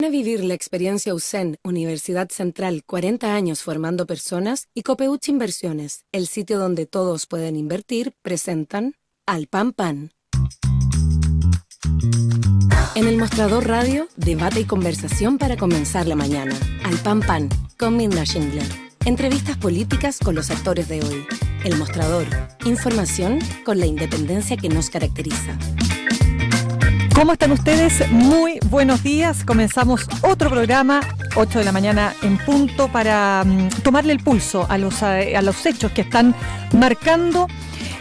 a vivir la experiencia USEN, Universidad Central, 40 años formando personas, y Copeuch Inversiones, el sitio donde todos pueden invertir, presentan Al Pan Pan. En el Mostrador Radio, debate y conversación para comenzar la mañana. Al Pan Pan, con Minda Schindler. Entrevistas políticas con los actores de hoy. El Mostrador, información con la independencia que nos caracteriza. ¿Cómo están ustedes? Muy buenos días. Comenzamos otro programa, 8 de la mañana en punto, para tomarle el pulso a los hechos que están marcando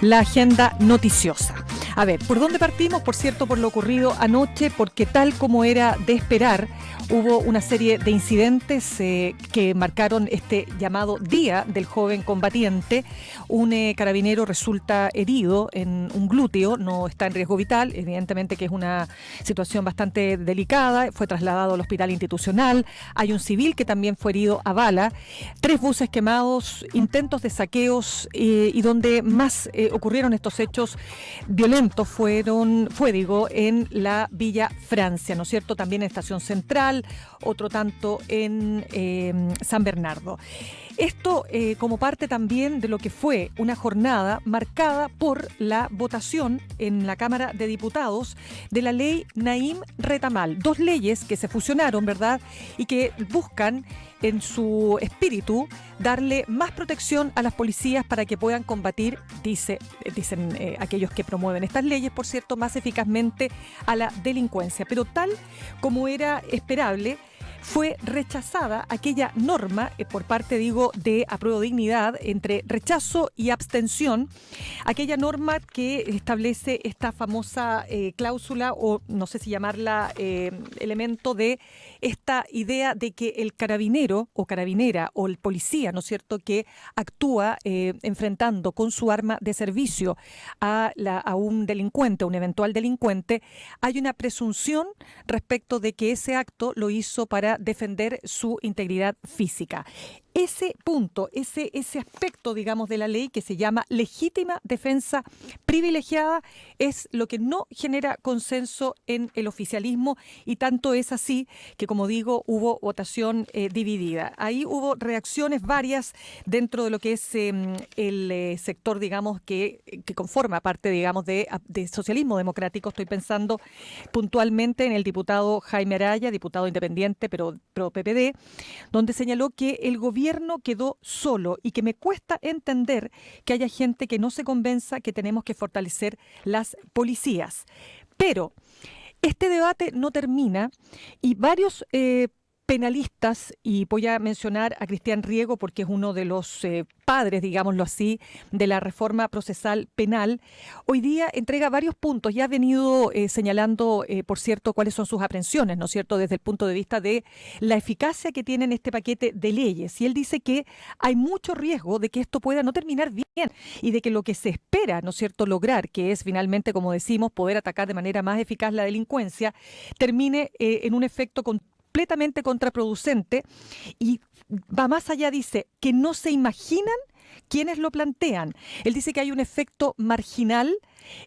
la agenda noticiosa. A ver, ¿por dónde partimos? Por cierto, por lo ocurrido anoche, porque tal como era de esperar, hubo una serie de incidentes que marcaron este llamado Día del Joven Combatiente. Un carabinero resulta herido en un glúteo, no está en riesgo vital, evidentemente que es una situación bastante delicada, fue trasladado al hospital institucional. Hay un civil que también fue herido a bala, 3 buses quemados, intentos de saqueos, y donde más ocurrieron estos hechos violentos fue en la Villa Francia, ¿no es cierto? También en Estación Central, otro tanto en San Bernardo. Esto como parte también de lo que fue una jornada marcada por la votación en la Cámara de Diputados de la ley Naim Retamal. 2 leyes que se fusionaron, ¿verdad? Y que buscan en su espíritu darle más protección a las policías para que puedan combatir, dicen aquellos que promueven estas leyes, por cierto, más eficazmente a la delincuencia. Pero tal como era esperable, fue rechazada aquella norma por parte, de Apruebo Dignidad, entre rechazo y abstención, aquella norma que establece esta famosa cláusula, o no sé si llamarla elemento de esta idea de que el carabinero o carabinera o el policía, ¿no es cierto?, que actúa enfrentando con su arma de servicio a un delincuente, a un eventual delincuente, hay una presunción respecto de que ese acto lo hizo para defender su integridad física. Ese punto, ese aspecto, digamos, de la ley que se llama legítima defensa privilegiada es lo que no genera consenso en el oficialismo, y tanto es así que, como digo, hubo votación dividida. Ahí hubo reacciones varias dentro de lo que es el sector, digamos, que conforma parte, digamos, de socialismo democrático. Estoy pensando puntualmente en el diputado Jaime Araya, diputado independiente, pero pro PPD, donde señaló que el gobierno quedó solo y que me cuesta entender que haya gente que no se convenza que tenemos que fortalecer las policías. Pero este debate no termina y varios penalistas, y voy a mencionar a Cristian Riego porque es uno de los padres, digámoslo así, de la reforma procesal penal, hoy día entrega varios puntos y ha venido señalando, por cierto, cuáles son sus aprensiones, ¿no es cierto?, desde el punto de vista de la eficacia que tienen este paquete de leyes. Y él dice que hay mucho riesgo de que esto pueda no terminar bien y de que lo que se espera, ¿no es cierto?, lograr, que es finalmente, como decimos, poder atacar de manera más eficaz la delincuencia, termine en un efecto completamente contraproducente, y va más allá, dice, que no se imaginan quienes lo plantean. Él dice que hay un efecto marginal,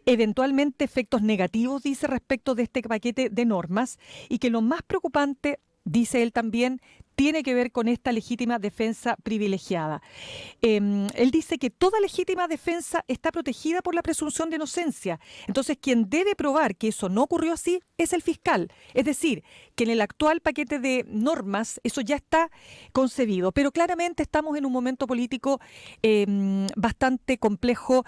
eventualmente efectos negativos, dice, respecto de este paquete de normas, y que lo más preocupante, dice él también, tiene que ver con esta legítima defensa privilegiada. Él dice que toda legítima defensa está protegida por la presunción de inocencia. Entonces, quien debe probar que eso no ocurrió así es el fiscal. Es decir, que en el actual paquete de normas eso ya está concebido. Pero claramente estamos en un momento político bastante complejo,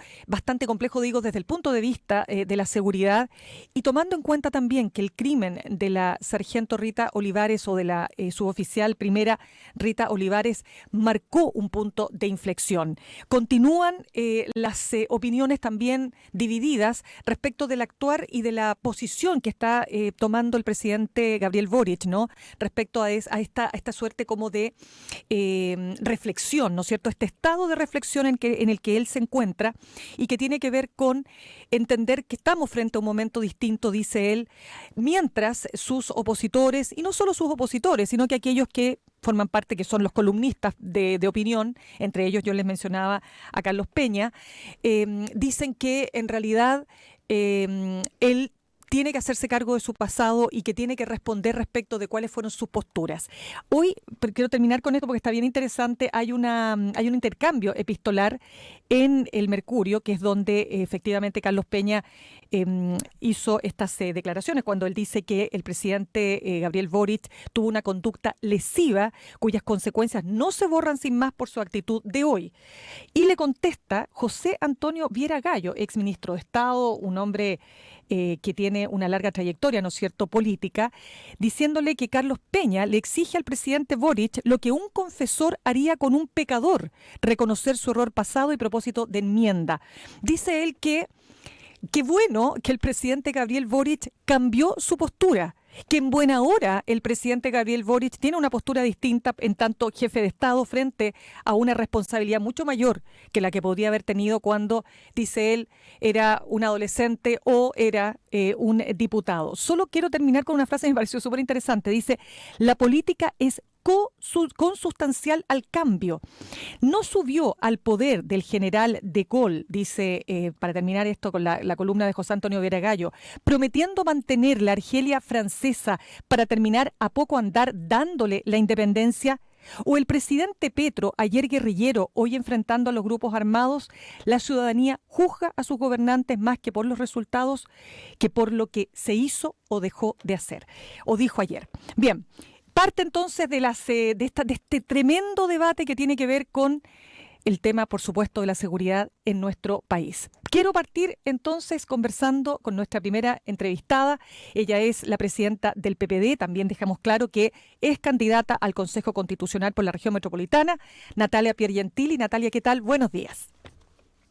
digo, desde el punto de vista de la seguridad, y tomando en cuenta también que el crimen de la sargento Rita Olivares, o de la suboficial primera Rita Olivares, marcó un punto de inflexión. Continúan las opiniones también divididas respecto del actuar y de la posición que está tomando el presidente Gabriel Boric, ¿no?, respecto a esta suerte como de reflexión, ¿no es cierto?, este estado de reflexión en el que él se encuentra, y que tiene que ver con entender que estamos frente a un momento distinto, dice él, mientras sus opositores, y no solo sus opositores, sino que aquellos que forman parte, que son los columnistas de opinión, entre ellos yo les mencionaba a Carlos Peña, dicen que en realidad él tiene que hacerse cargo de su pasado y que tiene que responder respecto de cuáles fueron sus posturas. Hoy, quiero terminar con esto porque está bien interesante, hay un intercambio epistolar en el Mercurio, que es donde efectivamente Carlos Peña hizo estas declaraciones, cuando él dice que el presidente Gabriel Boric tuvo una conducta lesiva cuyas consecuencias no se borran sin más por su actitud de hoy. Y le contesta José Antonio Viera Gallo, exministro de Estado, un hombre que tiene una larga trayectoria, ¿no es cierto?, política, diciéndole que Carlos Peña le exige al presidente Boric lo que un confesor haría con un pecador, reconocer su error pasado y propósito de enmienda. Dice él que qué bueno que el presidente Gabriel Boric cambió su postura, que en buena hora el presidente Gabriel Boric tiene una postura distinta en tanto jefe de Estado frente a una responsabilidad mucho mayor que la que podría haber tenido cuando, dice él, era un adolescente o era un diputado. Solo quiero terminar con una frase que me pareció súper interesante. Dice, la política es consustancial al cambio. No subió al poder del general de Gaulle, dice, para terminar esto con la columna de José Antonio Viera Gallo, prometiendo mantener la Argelia francesa para terminar a poco andar dándole la independencia. O el presidente Petro, ayer guerrillero, hoy enfrentando a los grupos armados. La ciudadanía juzga a sus gobernantes más que por los resultados que por lo que se hizo o dejó de hacer, o dijo ayer. Bien. Parte entonces de este tremendo debate que tiene que ver con el tema, por supuesto, de la seguridad en nuestro país. Quiero partir entonces conversando con nuestra primera entrevistada. Ella es la presidenta del PPD, también dejamos claro que es candidata al Consejo Constitucional por la región metropolitana, Natalia Piergentili. Natalia, ¿qué tal? Buenos días.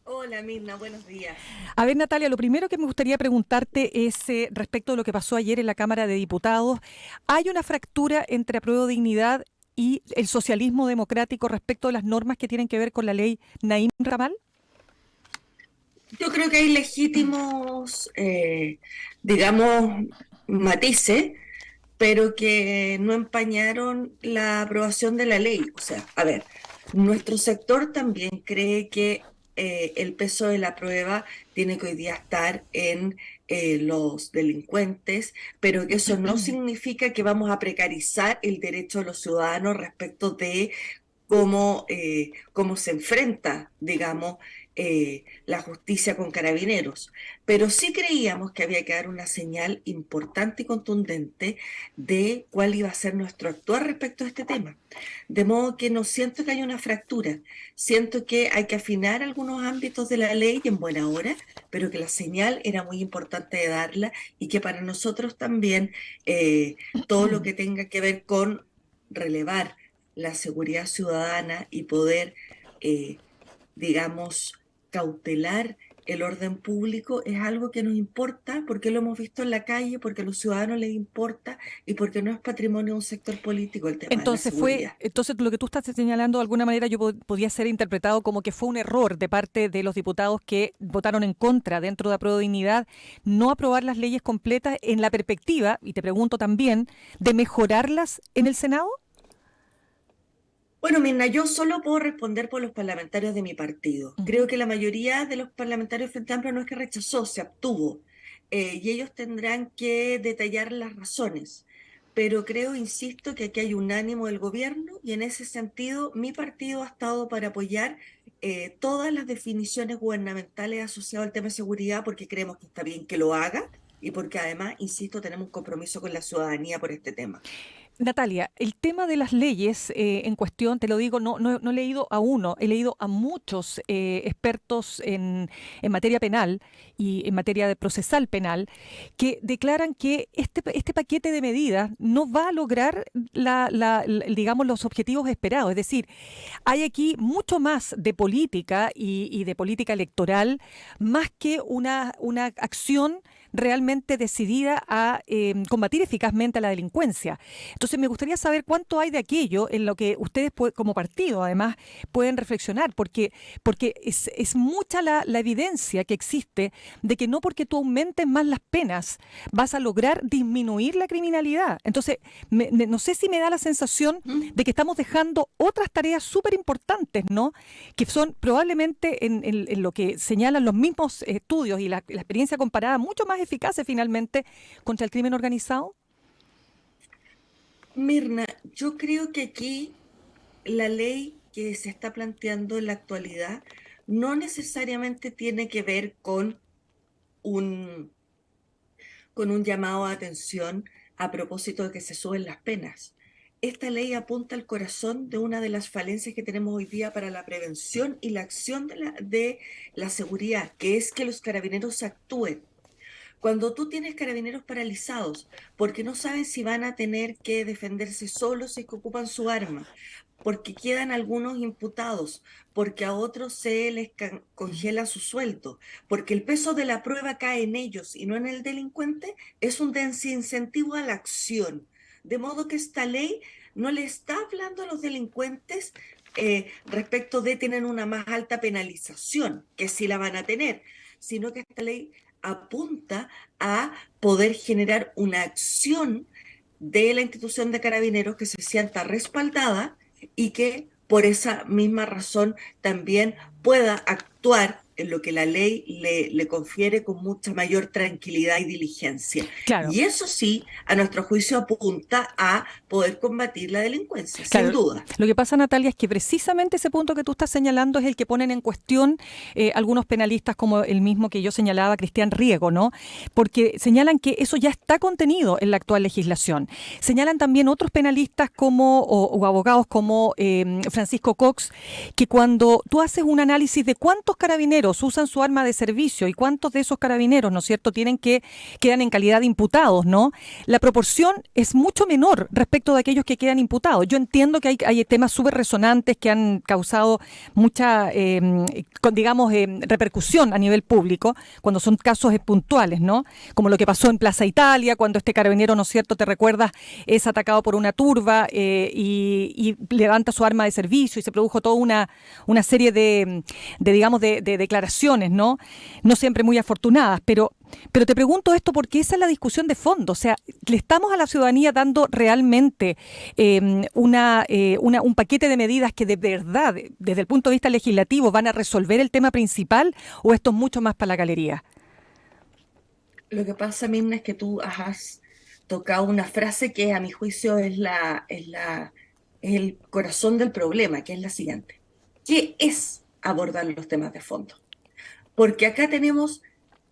Hola Mirna, buenos días. A ver, Natalia, lo primero que me gustaría preguntarte es respecto de lo que pasó ayer en la Cámara de Diputados. ¿Hay una fractura entre Apruebo Dignidad y el socialismo democrático respecto de las normas que tienen que ver con la ley Naim Ramal? Yo creo que hay legítimos, digamos, matices, pero que no empañaron la aprobación de la ley. O sea, a ver, nuestro sector también cree que el peso de la prueba tiene que hoy día estar en los delincuentes, pero que eso no significa que vamos a precarizar el derecho de los ciudadanos respecto de cómo se enfrenta, digamos, la justicia con carabineros. Pero sí creíamos que había que dar una señal importante y contundente de cuál iba a ser nuestro actuar respecto a este tema. De modo que no siento que haya una fractura, siento que hay que afinar algunos ámbitos de la ley en buena hora, pero que la señal era muy importante de darla y que para nosotros también todo lo que tenga que ver con relevar la seguridad ciudadana y poder, digamos, cautelar el orden público es algo que nos importa porque lo hemos visto en la calle, porque a los ciudadanos les importa y porque no es patrimonio de un sector político el tema entonces de la seguridad. Entonces lo que tú estás señalando de alguna manera yo podía ser interpretado como que fue un error de parte de los diputados que votaron en contra dentro de Apruebo Dignidad no aprobar las leyes completas en la perspectiva, y te pregunto también, de mejorarlas en el Senado. Bueno, Mirna, yo solo puedo responder por los parlamentarios de mi partido. Creo que la mayoría de los parlamentarios del Frente Amplio no es que rechazó, se abstuvo. Y ellos tendrán que detallar las razones. Pero creo, insisto, que aquí hay un ánimo del gobierno y en ese sentido mi partido ha estado para apoyar todas las definiciones gubernamentales asociadas al tema de seguridad porque creemos que está bien que lo haga y porque además, insisto, tenemos un compromiso con la ciudadanía por este tema. Natalia, el tema de las leyes en cuestión, te lo digo, no he leído a uno, he leído a muchos expertos en materia penal y en materia de procesal penal que declaran que este paquete de medidas no va a lograr digamos, los objetivos esperados. Es decir, hay aquí mucho más de política y de política electoral, más que una acción realmente decidida a combatir eficazmente a la delincuencia. Entonces me gustaría saber cuánto hay de aquello en lo que ustedes como partido además pueden reflexionar, porque es mucha la evidencia que existe de que no porque tú aumentes más las penas vas a lograr disminuir la criminalidad. Entonces no sé si me da la sensación de que estamos dejando otras tareas súper importantes, ¿no? Que son probablemente en lo que señalan los mismos estudios y la experiencia comparada mucho más eficaces finalmente contra el crimen organizado? Mirna, yo creo que aquí la ley que se está planteando en la actualidad no necesariamente tiene que ver un, con un llamado a atención a propósito de que se suben las penas. Esta ley apunta al corazón de una de las falencias que tenemos hoy día para la prevención y la acción de la seguridad, que es que los carabineros actúen. Cuando tú tienes carabineros paralizados, porque no saben si van a tener que defenderse solos y que ocupan su arma, porque quedan algunos imputados, porque a otros se les congela su sueldo, porque el peso de la prueba cae en ellos y no en el delincuente, es un desincentivo a la acción. De modo que esta ley no le está hablando a los delincuentes respecto de tener una más alta penalización, que sí la van a tener, sino que esta ley apunta a poder generar una acción de la institución de carabineros que se sienta respaldada y que por esa misma razón también pueda actuar en lo que la ley le confiere con mucha mayor tranquilidad y diligencia. Claro. Y eso sí, a nuestro juicio apunta a poder combatir la delincuencia, Claro, sin duda. Lo que pasa, Natalia, es que precisamente ese punto que tú estás señalando es el que ponen en cuestión algunos penalistas como el mismo que yo señalaba, Cristian Riego, ¿no? Porque señalan que eso ya está contenido en la actual legislación. Señalan también otros penalistas o abogados como Francisco Cox, que cuando tú haces un análisis de cuántos carabineros usan su arma de servicio y cuántos de esos carabineros, ¿no es cierto?, quedan en calidad de imputados, ¿no? La proporción es mucho menor respecto de aquellos que quedan imputados. Yo entiendo que hay temas súper resonantes que han causado mucha, repercusión a nivel público cuando son casos puntuales, ¿no? Como lo que pasó en Plaza Italia, cuando este carabinero, ¿no es cierto?, te recuerdas, es atacado por una turba y levanta su arma de servicio y se produjo toda una serie de declaraciones, ¿no? No siempre muy afortunadas, pero te pregunto esto porque esa es la discusión de fondo. O sea, ¿le estamos a la ciudadanía dando realmente un paquete de medidas que de verdad, desde el punto de vista legislativo, van a resolver el tema principal o esto es mucho más para la galería? Lo que pasa, Mirna, es que tú has tocado una frase que a mi juicio es el corazón del problema, que es la siguiente. ¿Qué es abordar los temas de fondo? Porque acá tenemos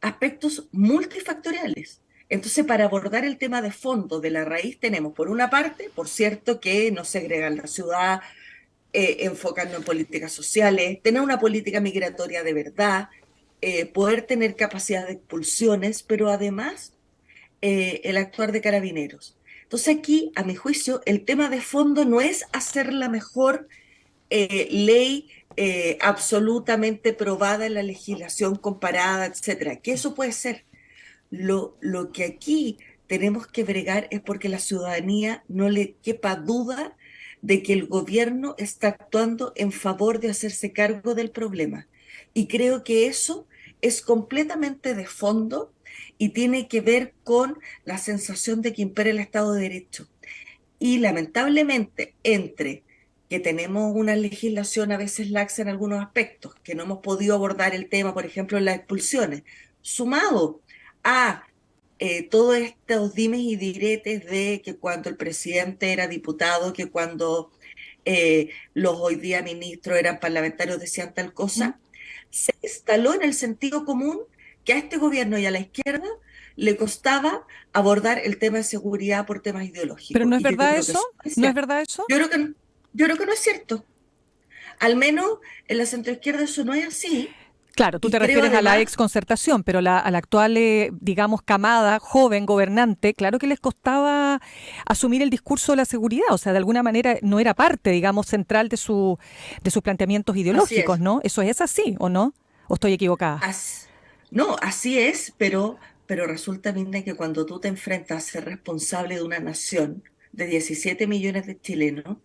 aspectos multifactoriales. Entonces, para abordar el tema de fondo, de la raíz, tenemos, por una parte, por cierto, que no segregan la ciudad, enfocarnos en políticas sociales, tener una política migratoria de verdad, poder tener capacidad de expulsiones, pero además el actuar de carabineros. Entonces aquí, a mi juicio, el tema de fondo no es hacer la mejor ley absolutamente probada en la legislación comparada, etcétera, que eso puede ser. Lo que aquí tenemos que bregar es porque la ciudadanía no le quepa duda de que el gobierno está actuando en favor de hacerse cargo del problema. Y creo que eso es completamente de fondo y tiene que ver con la sensación de que impera el Estado de Derecho. Y lamentablemente, entre que tenemos una legislación a veces laxa en algunos aspectos, que no hemos podido abordar el tema, por ejemplo, en las expulsiones, sumado a todos estos dimes y diretes de que cuando el presidente era diputado, que cuando los hoy día ministros eran parlamentarios decían tal cosa, se instaló en el sentido común que a este gobierno y a la izquierda le costaba abordar el tema de seguridad por temas ideológicos. ¿Pero no es verdad eso? ¿No es verdad eso? Yo creo que no es cierto. Al menos en la centroizquierda eso no es así. Claro, tú te refieres a la exconcertación, pero a la actual, camada joven gobernante, claro que les costaba asumir el discurso de la seguridad, o sea, de alguna manera no era parte, digamos, central de sus planteamientos ideológicos, ¿no? ¿Eso es así o no? ¿O estoy equivocada? No, así es, pero resulta, Mirna, que cuando tú te enfrentas a ser responsable de una nación de 17 millones de chilenos,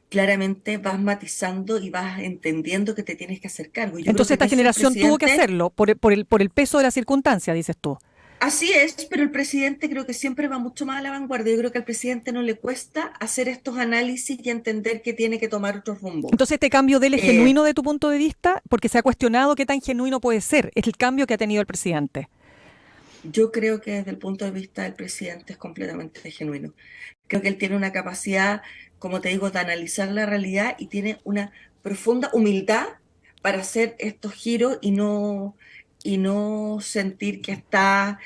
claramente vas matizando y vas entendiendo que te tienes que hacer cargo. Entonces esta generación tuvo que hacerlo por el peso de la circunstancia, dices tú. Así es, pero el presidente creo que siempre va mucho más a la vanguardia. Yo creo que al presidente no le cuesta hacer estos análisis y entender que tiene que tomar otro rumbo. Entonces este cambio de él es genuino de tu punto de vista, porque se ha cuestionado qué tan genuino puede ser. Es el cambio que ha tenido el presidente. Yo creo que desde el punto de vista del presidente es completamente genuino. Creo que él tiene una capacidad, como te digo, de analizar la realidad y tiene una profunda humildad para hacer estos giros y no sentir que está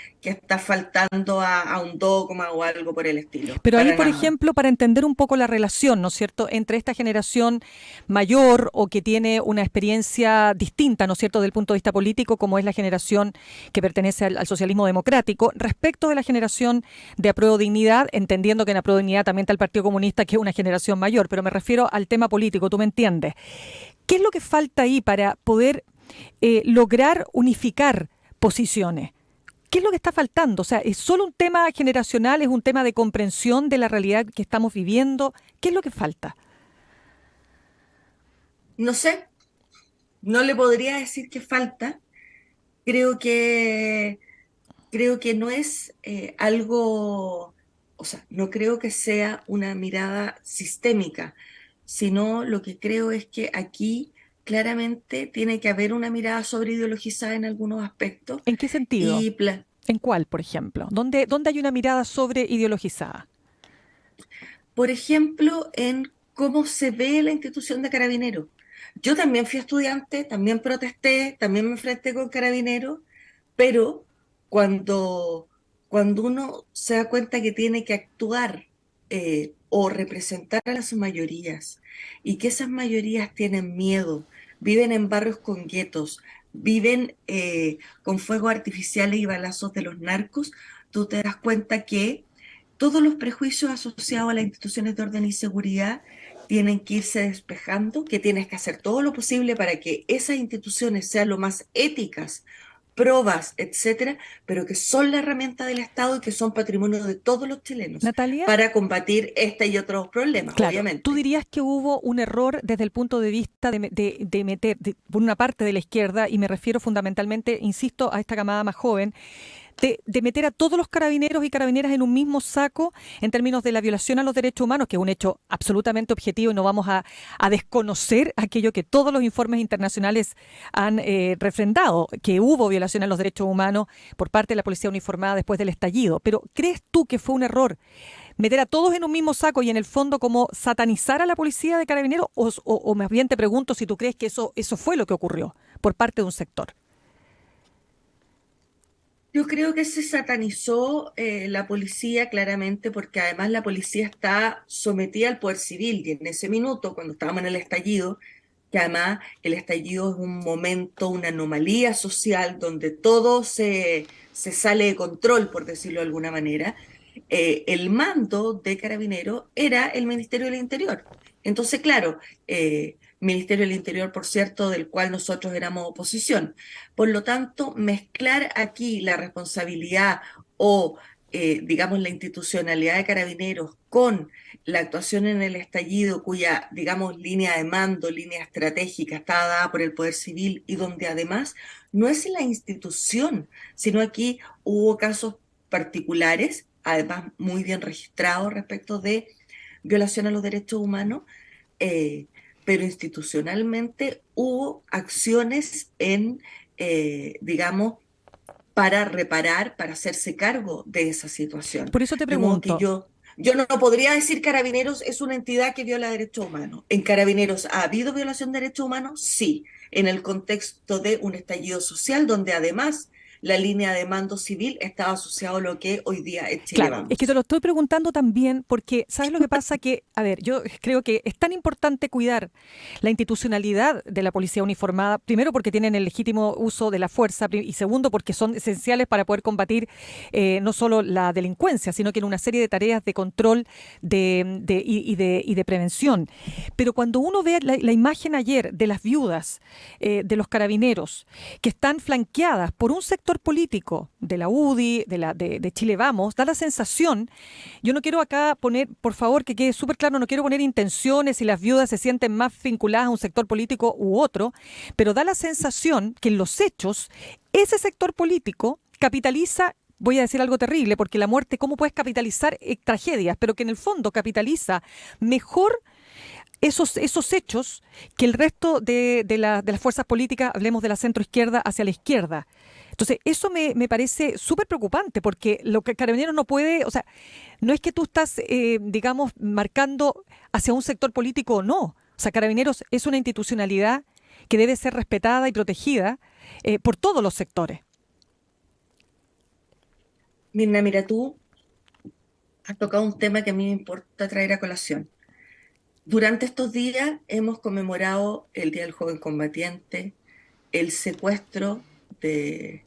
faltando a un dogma o algo por el estilo. Pero ahí, Para por nada. ejemplo, para entender un poco la relación, ¿no es cierto?, entre esta generación mayor o que tiene una experiencia distinta, ¿no es cierto?, desde el punto de vista político, como es la generación que pertenece al socialismo democrático, respecto de la generación de Apruebo Dignidad, entendiendo que en Apruebo Dignidad también está el Partido Comunista, que es una generación mayor, pero me refiero al tema político, ¿tú me entiendes? ¿Qué es lo que falta ahí para poder lograr unificar posiciones? ¿Qué es lo que está faltando? O sea, ¿es solo un tema generacional? ¿Es un tema de comprensión de la realidad que estamos viviendo? ¿Qué es lo que falta? No sé, no le podría decir que falta. Creo que creo que no es algo, o sea, no creo que sea una mirada sistémica, sino lo que creo es que aquí claramente tiene que haber una mirada sobre ideologizada en algunos aspectos ¿En qué sentido? y, ¿En cuál, por ejemplo? ¿Dónde hay una mirada sobre ideologizada? por ejemplo, en cómo se ve la institución de Carabineros. Yo también fui estudiante, también protesté, también me enfrenté con Carabineros, pero cuando, cuando uno se da cuenta que tiene que actuar o representar a las mayorías y que esas mayorías tienen miedo, viven en barrios con guetos, viven con fuegos artificiales y balazos de los narcos, tú te das cuenta que todos los prejuicios asociados a las instituciones de orden y seguridad tienen que irse despejando, que tienes que hacer todo lo posible para que esas instituciones sean lo más éticas, probas, etcétera, pero que son la herramienta del Estado y que son patrimonio de todos los chilenos Natalia, para combatir este y otros problemas, claro, ¿tú obviamente. dirías que hubo un error desde el punto de vista de meter, por una parte de la izquierda, y me refiero fundamentalmente, insisto, a esta camada más joven, de meter a todos los carabineros y carabineras en un mismo saco en términos de la violación a los derechos humanos, que es un hecho absolutamente objetivo y no vamos a desconocer aquello que todos los informes internacionales han refrendado, que hubo violación a los derechos humanos por parte de la policía uniformada después del estallido? Pero ¿crees tú que fue un error meter a todos en un mismo saco y en el fondo como satanizar a la policía de carabineros? O más bien te pregunto si tú crees que eso fue lo que ocurrió por parte de un sector. Yo creo que se satanizó la policía claramente porque además la policía está sometida al poder civil y en ese minuto, cuando estábamos en el estallido, que además el estallido es un momento, una anomalía social donde todo se sale de control, por decirlo de alguna manera, el mando de Carabineros era el Ministerio del Interior. Entonces, claro, Ministerio del Interior, por cierto, del cual nosotros éramos oposición. Por lo tanto, mezclar aquí la responsabilidad o, digamos, la institucionalidad de Carabineros con la actuación en el estallido, cuya, digamos, línea de mando, línea estratégica está dada por el Poder Civil y donde además no es la institución, sino aquí hubo casos particulares, además muy bien registrados respecto de violación a los derechos humanos, eh, pero institucionalmente hubo acciones digamos, para reparar, para hacerse cargo de esa situación. Por eso te De modo que pregunto, yo no podría decir Carabineros es una entidad que viola derechos humanos. ¿En Carabineros ha habido violación de derechos humanos? Sí, en el contexto de un estallido social donde además la línea de mando civil estaba asociado a lo que hoy día es Chile claro, es que te Vamos. lo estoy preguntando también porque, ¿sabes lo que pasa? Que, a ver, yo creo que es tan importante cuidar la institucionalidad de la policía uniformada, primero porque tienen el legítimo uso de la fuerza y segundo porque son esenciales para poder combatir no solo la delincuencia, sino que en una serie de tareas de control y de prevención. Pero cuando uno ve la imagen ayer de las viudas de los carabineros que están flanqueadas por un sector político de la UDI, de Chile Vamos, da la sensación, yo no quiero acá poner, por favor, que quede súper claro, no quiero poner intenciones si las viudas se sienten más vinculadas a un sector político u otro, pero da la sensación que en los hechos ese sector político capitaliza. Voy a decir algo terrible, porque la muerte, ¿cómo puedes capitalizar tragedias? Pero que en el fondo capitaliza mejor esos hechos que el resto de las fuerzas políticas, hablemos de la centroizquierda hacia la izquierda. Entonces, eso me parece súper preocupante, porque lo que Carabineros no puede, o sea, no es que tú estás, digamos, marcando hacia un sector político o no. O sea, Carabineros es una institucionalidad que debe ser respetada y protegida por todos los sectores. Mirna, mira, tú has tocado un tema que a mí me importa traer a colación. Durante estos días hemos conmemorado el Día del Joven Combatiente, el secuestro de,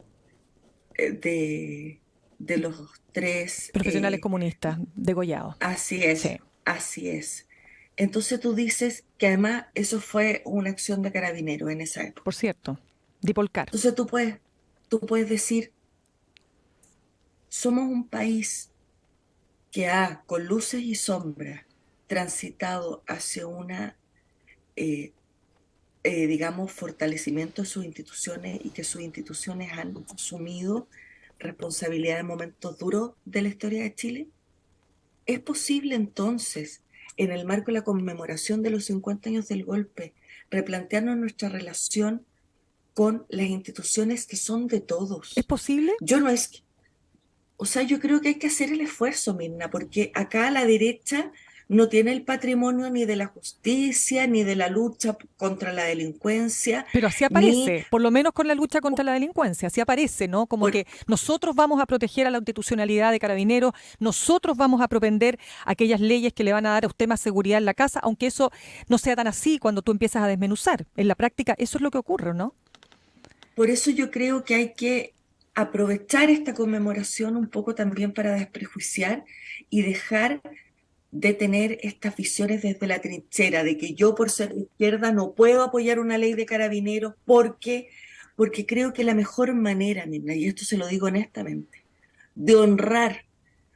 de los tres. Profesionales comunistas degollados. Así Sí, es, así es. Entonces tú dices que además eso fue una acción de carabineros en esa época. por cierto. Dipolcar. Entonces tú puedes decir, somos un país que ha, con luces y sombras, transitado hacia una, eh, digamos, fortalecimiento de sus instituciones y que sus instituciones han asumido responsabilidad en momentos duros de la historia de Chile. ¿Es posible entonces, en el marco de la conmemoración de los 50 años del golpe, replantearnos nuestra relación con las instituciones que son de ¿Es todos? posible? Yo no es, o sea, yo creo que hay que hacer el esfuerzo, Mirna, porque acá la derecha no tiene el patrimonio ni de la justicia, ni de la lucha contra la delincuencia, Pero así ni aparece, por lo menos con la lucha contra la delincuencia, así aparece, ¿no? Como por, que nosotros vamos a proteger a la institucionalidad de Carabineros, nosotros vamos a propender aquellas leyes que le van a dar a usted más seguridad en la casa, aunque eso no sea tan así cuando tú empiezas a desmenuzar. En la práctica eso es lo que ocurre, ¿no? por eso yo creo que hay que aprovechar esta conmemoración un poco también para desprejuiciar y dejar de tener estas visiones desde la trinchera, de que yo por ser de izquierda no puedo apoyar una ley de carabineros porque creo que la mejor manera, Mirna, y esto se lo digo honestamente, de honrar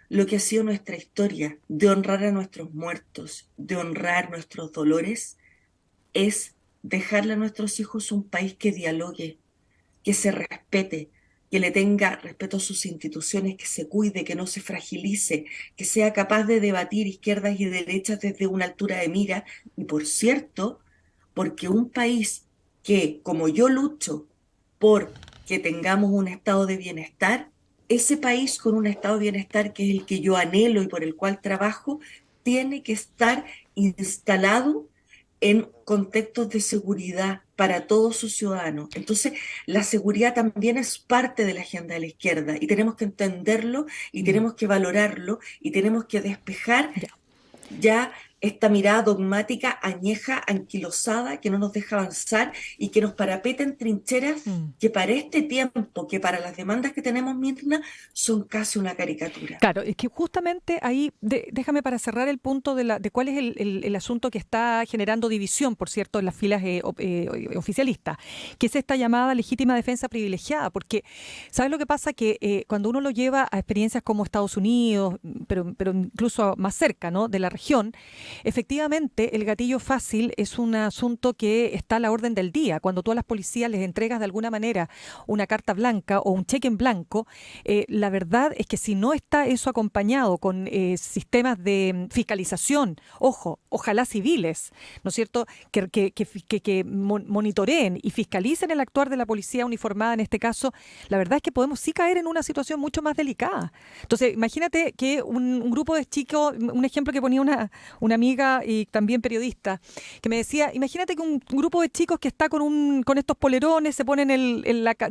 lo que ha sido nuestra historia, de honrar a nuestros muertos, de honrar nuestros dolores, es dejarle a nuestros hijos un país que dialogue, que se respete, que le tenga respeto a sus instituciones, que se cuide, que no se fragilice, que sea capaz de debatir izquierdas y derechas desde una altura de mira. Y por cierto, porque un país que, como yo lucho por que tengamos un estado de bienestar, ese país con un estado de bienestar que es el que yo anhelo y por el cual trabajo, tiene que estar instalado en contextos de seguridad para todos sus ciudadanos. Entonces, la seguridad también es parte de la agenda de la izquierda y tenemos que entenderlo y Mm, tenemos que valorarlo y tenemos que despejar ya. ya esta mirada dogmática, añeja, anquilosada, que no nos deja avanzar y que nos parapeta en trincheras Mm. que para este tiempo, que para las demandas que tenemos, Mirna, son casi una caricatura. Claro, es que justamente ahí, déjame para cerrar el punto de cuál es el asunto que está generando división, por cierto, en las filas oficialistas, que es esta llamada legítima defensa privilegiada, porque ¿sabes lo que pasa? Que cuando uno lo lleva a experiencias como Estados Unidos, pero incluso más cerca, ¿no?, de la región, efectivamente el gatillo fácil es un asunto que está a la orden del día. Cuando tú a las policías les entregas de alguna manera una carta blanca o un cheque en blanco, la verdad es que si no está eso acompañado con sistemas de fiscalización, ojo, ojalá civiles, ¿no es cierto?, que monitoreen y fiscalicen el actuar de la policía uniformada en este caso, la verdad es que podemos sí caer en una situación mucho más delicada. Entonces, imagínate que un grupo de chicos, un ejemplo que ponía una amiga y también periodista, que me decía, imagínate que un grupo de chicos que está con estos polerones, se ponen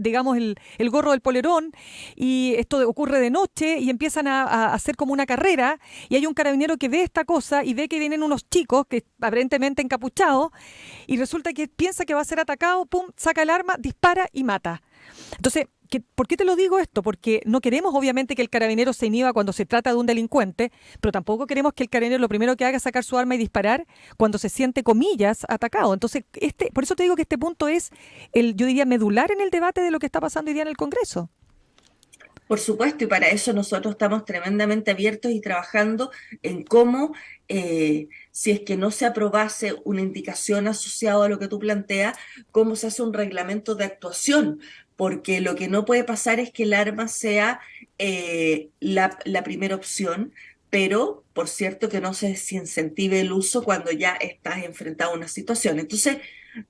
digamos, el gorro del polerón, y esto ocurre de noche y empiezan a hacer como una carrera y hay un carabinero que ve esta cosa y ve que vienen unos chicos que aparentemente encapuchados y resulta que piensa que va a ser atacado, pum, saca el arma, dispara y mata. Entonces, ¿por qué te lo digo esto? Porque no queremos obviamente que el carabinero se inhiba cuando se trata de un delincuente, pero tampoco queremos que el carabinero lo primero que haga es sacar su arma y disparar cuando se siente, comillas, atacado. Entonces, por eso te digo que este punto es yo diría, medular en el debate de lo que está pasando hoy día en el Congreso. Por supuesto, y para eso nosotros estamos tremendamente abiertos y trabajando en cómo, si es que no se aprobase una indicación asociada a lo que tú planteas, cómo se hace un reglamento de actuación, porque lo que no puede pasar es que el arma sea la primera opción, pero por cierto que no se desincentive el uso cuando ya estás enfrentado a una situación. Entonces,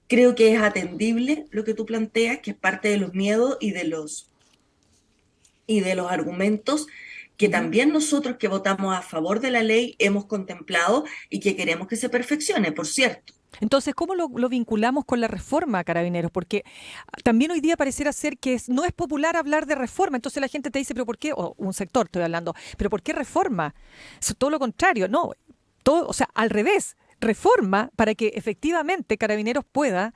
creo que es atendible lo que tú planteas, que es parte de los miedos y de los argumentos que Ujú. también nosotros que votamos a favor de la ley hemos contemplado y que queremos que se perfeccione, por cierto. Entonces, ¿cómo lo vinculamos con la reforma a Carabineros? Porque también hoy día pareciera ser que no es popular hablar de reforma. Entonces la gente te dice, ¿pero por qué? O un sector estoy hablando, ¿pero por qué reforma? Todo lo contrario, no. Todo, o sea, al revés. Reforma para que efectivamente Carabineros pueda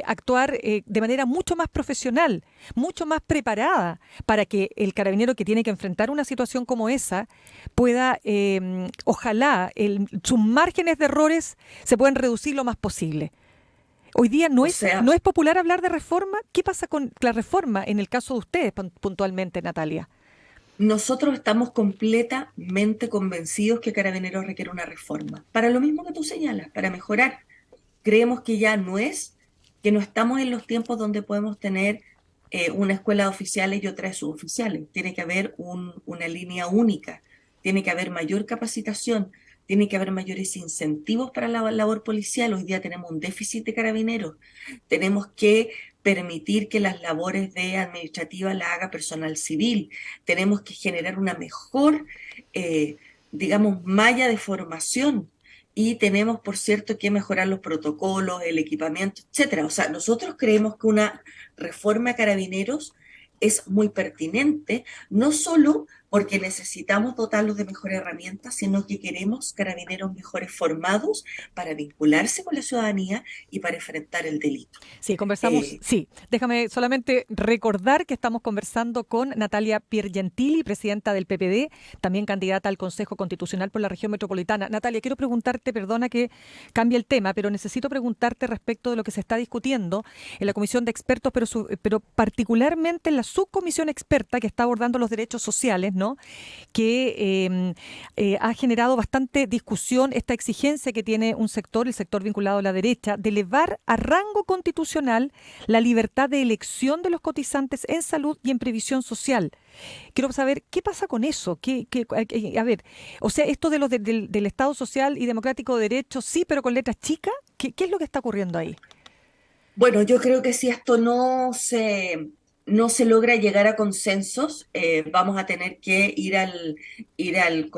actuar de manera mucho más profesional, mucho más preparada, para que el carabinero que tiene que enfrentar una situación como esa pueda, ojalá, sus márgenes de errores se puedan reducir lo más posible. Hoy día O sea, no es popular hablar de reforma. ¿Qué pasa con la reforma en el caso de ustedes puntualmente, Natalia? nosotros estamos completamente convencidos que Carabineros requiere una reforma. Para lo mismo que tú señalas, para mejorar. Creemos que ya que no estamos en los tiempos donde podemos tener una escuela de oficiales y otra de suboficiales. Tiene que haber una línea única, tiene que haber mayor capacitación, tiene que haber mayores incentivos para la labor policial. Hoy día tenemos un déficit de carabineros. Tenemos que permitir que las labores de administrativa la haga personal civil. Tenemos que generar una mejor, eh, digamos, malla de formación y tenemos, por cierto, que mejorar los protocolos, el equipamiento, etcétera. O sea, nosotros creemos que una reforma a carabineros es muy pertinente, no solo porque necesitamos dotarlos de mejores herramientas, sino que queremos carabineros mejores formados para vincularse con la ciudadanía y para enfrentar el delito. Sí, conversamos, Eh, sí. Déjame solamente recordar que estamos conversando con Natalia Piergentili, presidenta del PPD, también candidata al Consejo Constitucional por la región metropolitana. Natalia, quiero preguntarte, perdona que cambie el tema, pero necesito preguntarte respecto de lo que se está discutiendo en la comisión de expertos, pero particularmente en la subcomisión experta que está abordando los derechos sociales, ¿no? Que ha generado bastante discusión esta exigencia que tiene un sector, el sector vinculado a la derecha, de elevar a rango constitucional la libertad de elección de los cotizantes en salud y en previsión social. Quiero saber qué pasa con eso. A ver, o sea, esto de del Estado social y democrático de derecho, sí, pero con letras chicas, ¿qué es lo que está ocurriendo ahí? Bueno, yo creo que si esto no se logra llegar a consensos, vamos a tener que al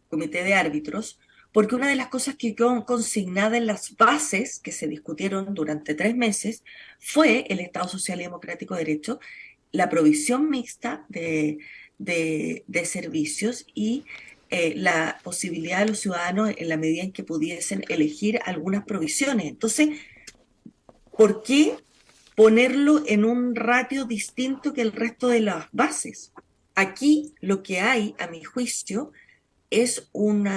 comité de árbitros, porque una de las cosas que quedó consignada en las bases que se discutieron durante 3 meses fue el Estado Social y Democrático de Derecho, la provisión mixta de servicios y la posibilidad de los ciudadanos en la medida en que pudiesen elegir algunas provisiones. Entonces, ¿por qué ponerlo en un ratio distinto que el resto de las bases? Aquí lo que hay, a mi juicio, es un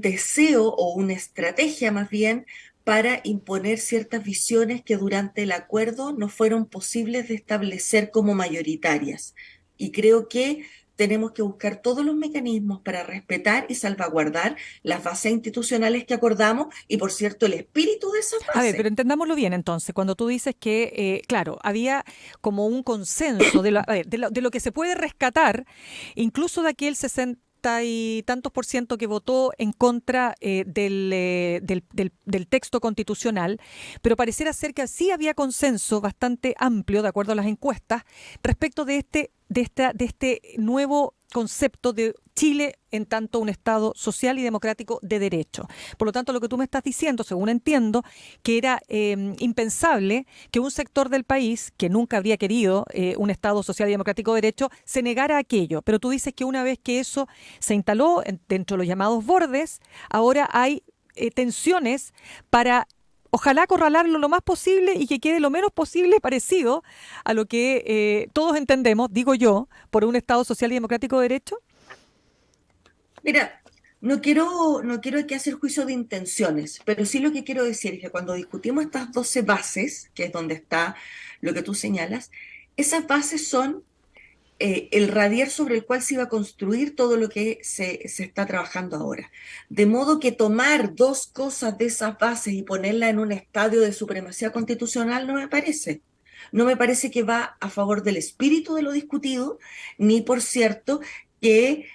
deseo o una estrategia más bien para imponer ciertas visiones que durante el acuerdo no fueron posibles de establecer como mayoritarias. Y creo que tenemos que buscar todos los mecanismos para respetar y salvaguardar las bases institucionales que acordamos y, por cierto, el espíritu de esas A ver, bases. pero entendámoslo bien entonces, cuando tú dices que, claro, había como un consenso a ver, de lo que se puede rescatar, incluso de aquel 60 y tantos por ciento que votó en contra del texto constitucional, pero pareciera ser que sí había consenso bastante amplio, de acuerdo a las encuestas, respecto de este nuevo concepto de Chile en tanto un Estado social y democrático de derecho. Por lo tanto, lo que tú me estás diciendo, según entiendo, que era impensable que un sector del país que nunca habría querido un Estado social y democrático de derecho se negara a aquello. Pero tú dices que una vez que eso se instaló dentro de los llamados bordes, ahora hay tensiones para ojalá acorralarlo lo más posible y que quede lo menos posible parecido a lo que todos entendemos, digo yo, por un Estado social y democrático de derecho. Mira, no quiero aquí hacer juicio de intenciones, pero sí lo que quiero decir es que cuando discutimos estas 12 bases, que es donde está lo que tú señalas, esas bases son el radier sobre el cual se iba a construir todo lo que se está trabajando ahora. De modo que tomar dos cosas de esas bases y ponerla en un estadio de supremacía constitucional no me parece. No me parece que va a favor del espíritu de lo discutido, ni por cierto que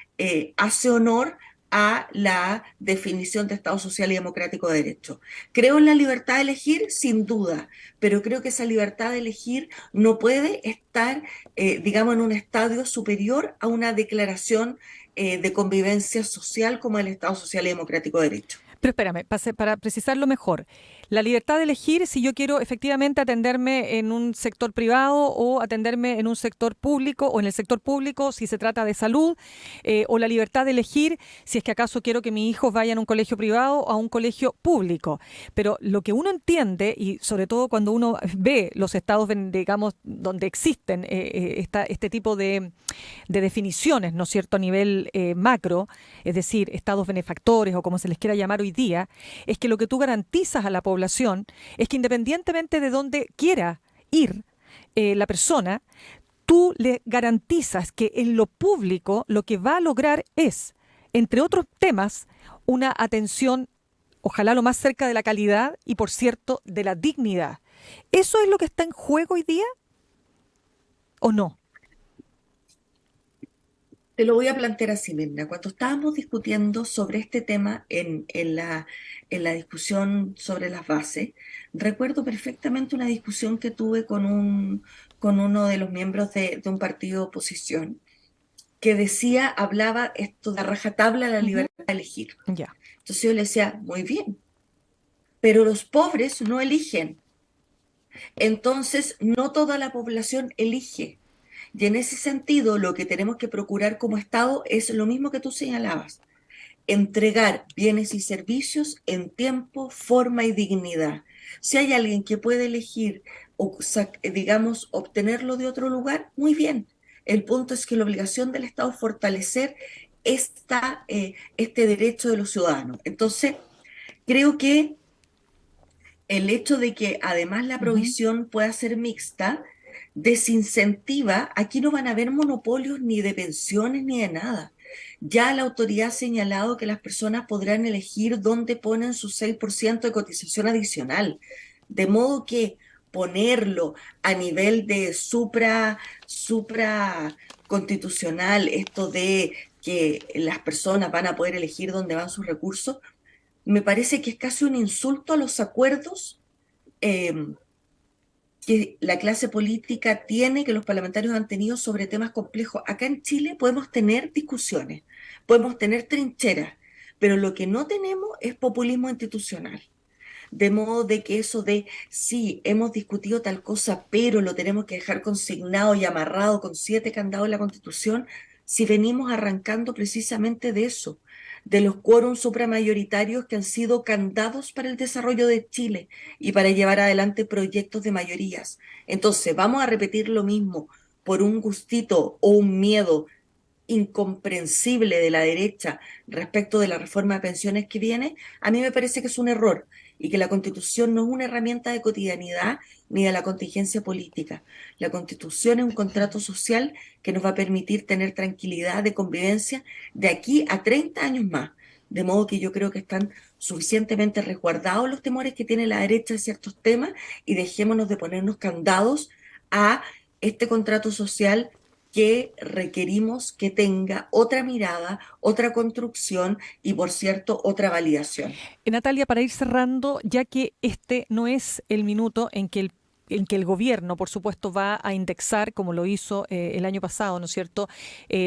hace honor a la definición de Estado social y democrático de derecho. Creo en la libertad de elegir, sin duda, pero creo que esa libertad de elegir no puede estar, digamos, en un estadio superior a una declaración de convivencia social como el Estado social y democrático de derecho. Pero espérame, para precisarlo mejor, la libertad de elegir si yo quiero efectivamente atenderme en un sector privado o atenderme en un sector público o en el sector público si se trata de salud, o la libertad de elegir si es que acaso quiero que mis hijos vayan a un colegio privado o a un colegio público. Pero lo que uno entiende, y sobre todo cuando uno ve los estados, digamos, donde existen este tipo de definiciones, ¿no es cierto?, a nivel macro, es decir, estados benefactores o como se les quiera llamar hoy día, es que lo que tú garantizas a la población es que independientemente de dónde quiera ir la persona, tú le garantizas que en lo público lo que va a lograr es, entre otros temas, una atención, ojalá lo más cerca de la calidad y, por cierto, de la dignidad. ¿Eso es lo que está en juego hoy día o no? Te lo voy a plantear así, Mirna. Cuando estábamos discutiendo sobre este tema en la discusión sobre las bases, recuerdo perfectamente una discusión que tuve con uno de los miembros de un partido de oposición, que decía, hablaba esto de rajatabla la Ujú. libertad de elegir. Ya. Entonces yo le decía, muy bien, pero los pobres no eligen. Entonces no toda la población elige. Y en ese sentido, lo que tenemos que procurar como Estado es lo mismo que tú señalabas, entregar bienes y servicios en tiempo, forma y dignidad. Si hay alguien que puede elegir o, digamos, obtenerlo de otro lugar, muy bien. El punto es que la obligación del Estado es fortalecer este derecho de los ciudadanos. Entonces, creo que el hecho de que además la Ujú. provisión pueda ser mixta desincentiva, aquí no van a haber monopolios ni de pensiones ni de nada. Ya la autoridad ha señalado que las personas podrán elegir dónde ponen su 6% de cotización adicional, de modo que ponerlo a nivel de supra constitucional, esto de que las personas van a poder elegir dónde van sus recursos, me parece que es casi un insulto a los acuerdos eh, que la clase política tiene, que los parlamentarios han tenido sobre temas complejos. Acá en Chile podemos tener discusiones, podemos tener trincheras, pero lo que no tenemos es populismo institucional. De modo de que eso de, sí, hemos discutido tal cosa, pero lo tenemos que dejar consignado y amarrado con 7 candados en la Constitución, si venimos arrancando precisamente de eso, de los quórums supramayoritarios que han sido candados para el desarrollo de Chile y para llevar adelante proyectos de mayorías. Entonces, vamos a repetir lo mismo por un gustito o un miedo incomprensible de la derecha respecto de la reforma de pensiones que viene, a mí me parece que es un error y que la Constitución no es una herramienta de cotidianidad ni de la contingencia política. La Constitución es un contrato social que nos va a permitir tener tranquilidad de convivencia de aquí a 30 años más. De modo que yo creo que están suficientemente resguardados los temores que tiene la derecha de ciertos temas y dejémonos de ponernos candados a este contrato social que requerimos que tenga otra mirada, otra construcción y, por cierto, otra validación. Natalia, para ir cerrando, ya que este no es el minuto en que el gobierno, por supuesto, va a indexar, como lo hizo el año pasado, ¿no es cierto?,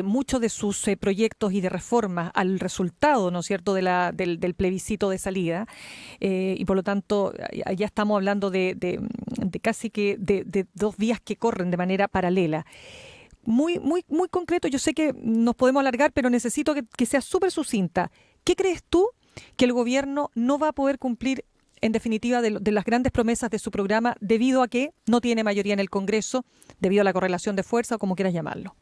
muchos de sus proyectos y de reformas al resultado, ¿no es cierto?, del plebiscito de salida. Y por lo tanto, ya estamos hablando de casi que de dos vías que corren de manera paralela. Muy, muy, muy concreto, yo sé que nos podemos alargar, pero necesito que sea súper sucinta. ¿Qué crees tú que el gobierno no va a poder cumplir, en definitiva, de las grandes promesas de su programa, debido a que no tiene mayoría en el Congreso, debido a la correlación de fuerza o como quieras llamarlo?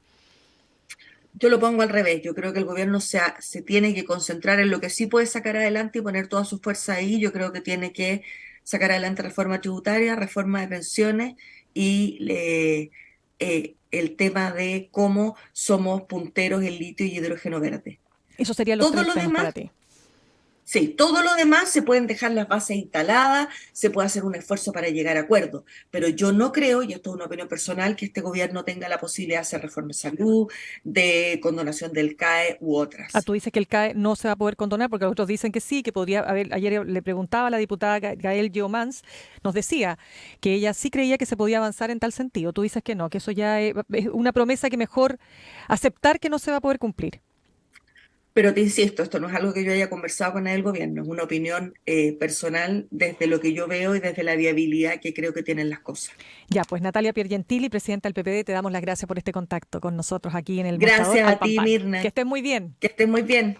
Yo lo pongo al revés, yo creo que el gobierno se tiene que concentrar en lo que sí puede sacar adelante y poner toda su fuerza ahí. Yo creo que tiene que sacar adelante reforma tributaria, reforma de pensiones y el tema de cómo somos punteros en litio y hidrógeno verde. Esos serían los Todo tres lo temas para demás, ti. Sí, todo lo demás se pueden dejar las bases instaladas, se puede hacer un esfuerzo para llegar a acuerdos, pero yo no creo, y esto es una opinión personal, que este gobierno tenga la posibilidad de hacer reforma de salud, de condonación del CAE u Ah, otras. tú dices que el CAE no se va a poder condonar porque los otros dicen que sí, que podría haber. Ayer le preguntaba a la diputada Gael Geomans, nos decía que ella sí creía que se podía avanzar en tal sentido. Tú dices que no, que eso ya es una promesa que mejor aceptar que no se va a poder cumplir. Pero te insisto, esto no es algo que yo haya conversado con el gobierno, es una opinión personal desde lo que yo veo y desde la viabilidad que creo que tienen las cosas. Ya, pues Natalia Piergentili, presidenta del PPD, te damos las gracias por este contacto con nosotros aquí en el mostrador Gracias al a Pan ti, Pan. Que Mirna, estés muy bien. que estés muy bien.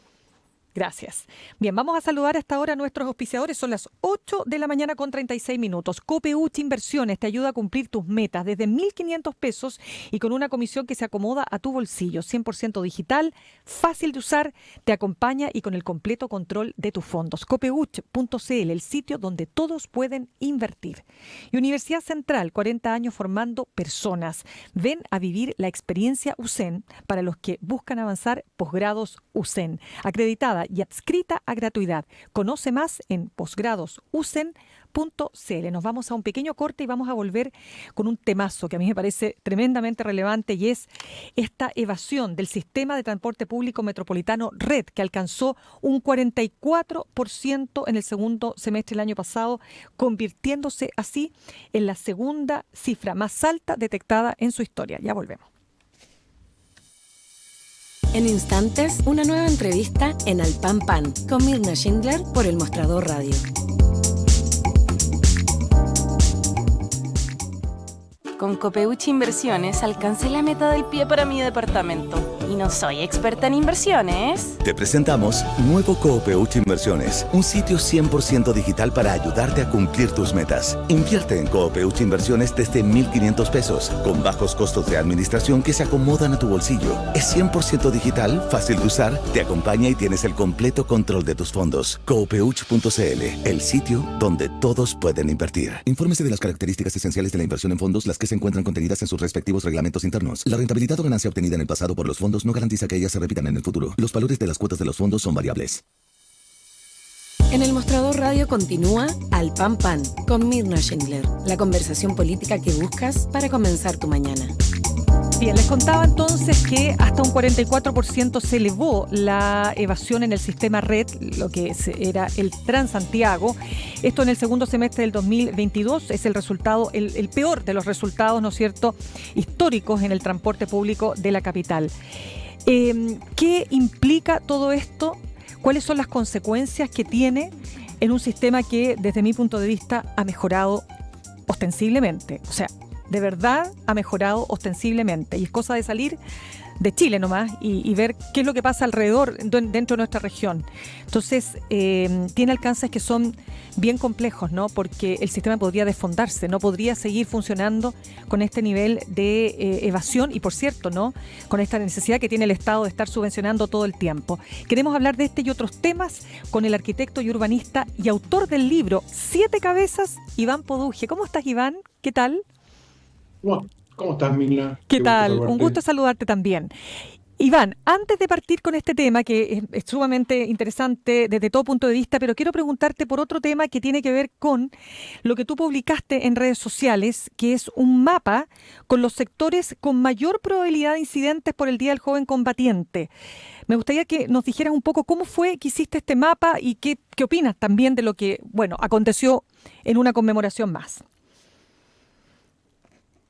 Gracias. Bien, vamos a saludar hasta ahora a nuestros auspiciadores. Son las 8 de la mañana con 36 minutos. Copeuch Inversiones te ayuda a cumplir tus metas desde 1.500 pesos y con una comisión que se acomoda a tu bolsillo. 100% digital, fácil de usar, te acompaña y con el completo control de tus fondos. Copeuch.cl, el sitio donde todos pueden invertir. Y Universidad Central, 40 años formando personas. Ven a vivir la experiencia USEN para los que buscan avanzar posgrados USEN. Acreditada y adscrita a gratuidad. Conoce más en posgradosusen.cl. Nos vamos a un pequeño corte y vamos a volver con un temazo que a mí me parece tremendamente relevante y es esta evasión del sistema de transporte público metropolitano RED, que alcanzó un 44% en el segundo semestre del año pasado, convirtiéndose así en la segunda cifra más alta detectada en su historia. Ya volvemos. En instantes, una nueva entrevista en Al Pan Pan con Mirna Schindler por El Mostrador Radio. Con Copeuch Inversiones alcancé la meta del pie para mi departamento. Y no soy experta en inversiones. Te presentamos Nuevo Copeuch Inversiones, un sitio 100% digital para ayudarte a cumplir tus metas. Invierte en Copeuch Inversiones desde 1.500 pesos, con bajos costos de administración que se acomodan a tu bolsillo. Es 100% digital, fácil de usar, te acompaña y tienes el completo control de tus fondos. Copeuch.cl, el sitio donde todos pueden invertir. Infórmese de las características esenciales de la inversión en fondos, las que se encuentran contenidas en sus respectivos reglamentos internos. La rentabilidad o ganancia obtenida en el pasado por los fondos no garantiza que ellas se repitan en el futuro. Los valores de las cuotas de los fondos son variables. En El Mostrador Radio continúa Al Pan Pan con Mirna Schindler, la conversación política que buscas para comenzar tu mañana. Bien, les contaba entonces que hasta un 44% se elevó la evasión en el sistema RED, lo que era el Transantiago. Esto en el segundo semestre del 2022 es el resultado, el peor de los resultados, ¿no es cierto?, históricos en el transporte público de la capital. ¿Qué implica todo esto? ¿Cuáles son las consecuencias que tiene en un sistema que, desde mi punto de vista, ha mejorado ostensiblemente? O sea, de verdad ha mejorado ostensiblemente. Y es cosa de salir de Chile nomás y ver qué es lo que pasa alrededor, dentro de nuestra región. Entonces, tiene alcances que son bien complejos, ¿no? Porque el sistema podría desfondarse, no podría seguir funcionando con este nivel de evasión y, por cierto, ¿no?, con esta necesidad que tiene el Estado de estar subvencionando todo el tiempo. Queremos hablar de este y otros temas con el arquitecto y urbanista y autor del libro Siete Cabezas, Iván Poduje. ¿Cómo estás, Iván? ¿Qué tal? ¿Cómo estás, Mirna? ¿Qué tal? Saludarte. Un gusto saludarte también. Iván, antes de partir con este tema, que es sumamente interesante desde todo punto de vista, pero quiero preguntarte por otro tema que tiene que ver con lo que tú publicaste en redes sociales, que es un mapa con los sectores con mayor probabilidad de incidentes por el Día del Joven Combatiente. Me gustaría que nos dijeras un poco cómo fue que hiciste este mapa y qué opinas también de lo que, bueno, aconteció en una conmemoración más.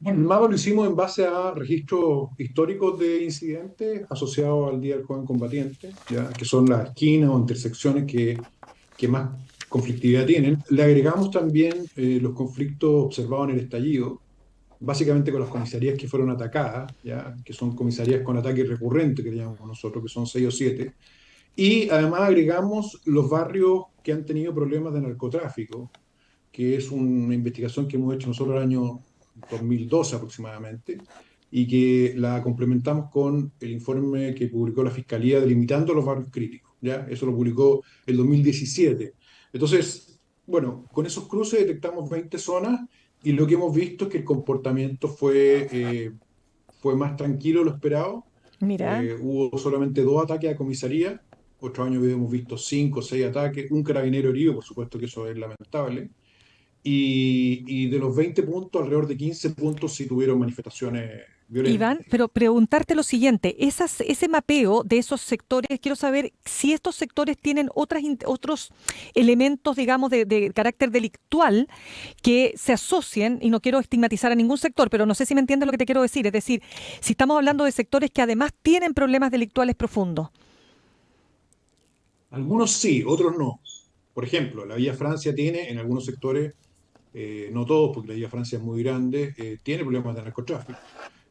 Bueno, el mapa lo hicimos en base a registros históricos de incidentes asociados al Día del Joven Combatiente, ¿ya? Que son las esquinas o intersecciones que más conflictividad tienen. Le agregamos también los conflictos observados en el estallido, básicamente con las comisarías que fueron atacadas, ¿ya? Que son comisarías con ataque recurrente, que le llamamos nosotros, que son 6 o 7. Y además agregamos los barrios que han tenido problemas de narcotráfico, que es una investigación que hemos hecho nosotros el año 2012 aproximadamente, y que la complementamos con el informe que publicó la Fiscalía delimitando los barrios críticos, ¿ya? Eso lo publicó el 2017. Entonces, bueno, con esos cruces detectamos 20 zonas y lo que hemos visto es que el comportamiento fue más tranquilo de lo esperado. Mira. Hubo solamente 2 ataques a comisaría otro año habíamos visto 5 o 6 ataques, un carabinero herido, por supuesto que eso es lamentable, y de los 20 puntos, alrededor de 15 puntos sí tuvieron manifestaciones violentas. Iván, pero preguntarte lo siguiente, ese mapeo de esos sectores, quiero saber si estos sectores tienen otros elementos, digamos, de carácter delictual que se asocien, y no quiero estigmatizar a ningún sector, pero no sé si me entiendes lo que te quiero decir, es decir, si estamos hablando de sectores que además tienen problemas delictuales profundos. Algunos sí, otros no. Por ejemplo, la Villa Francia tiene en algunos sectores, no todos, porque la Villa Francia es muy grande, tiene problemas de narcotráfico.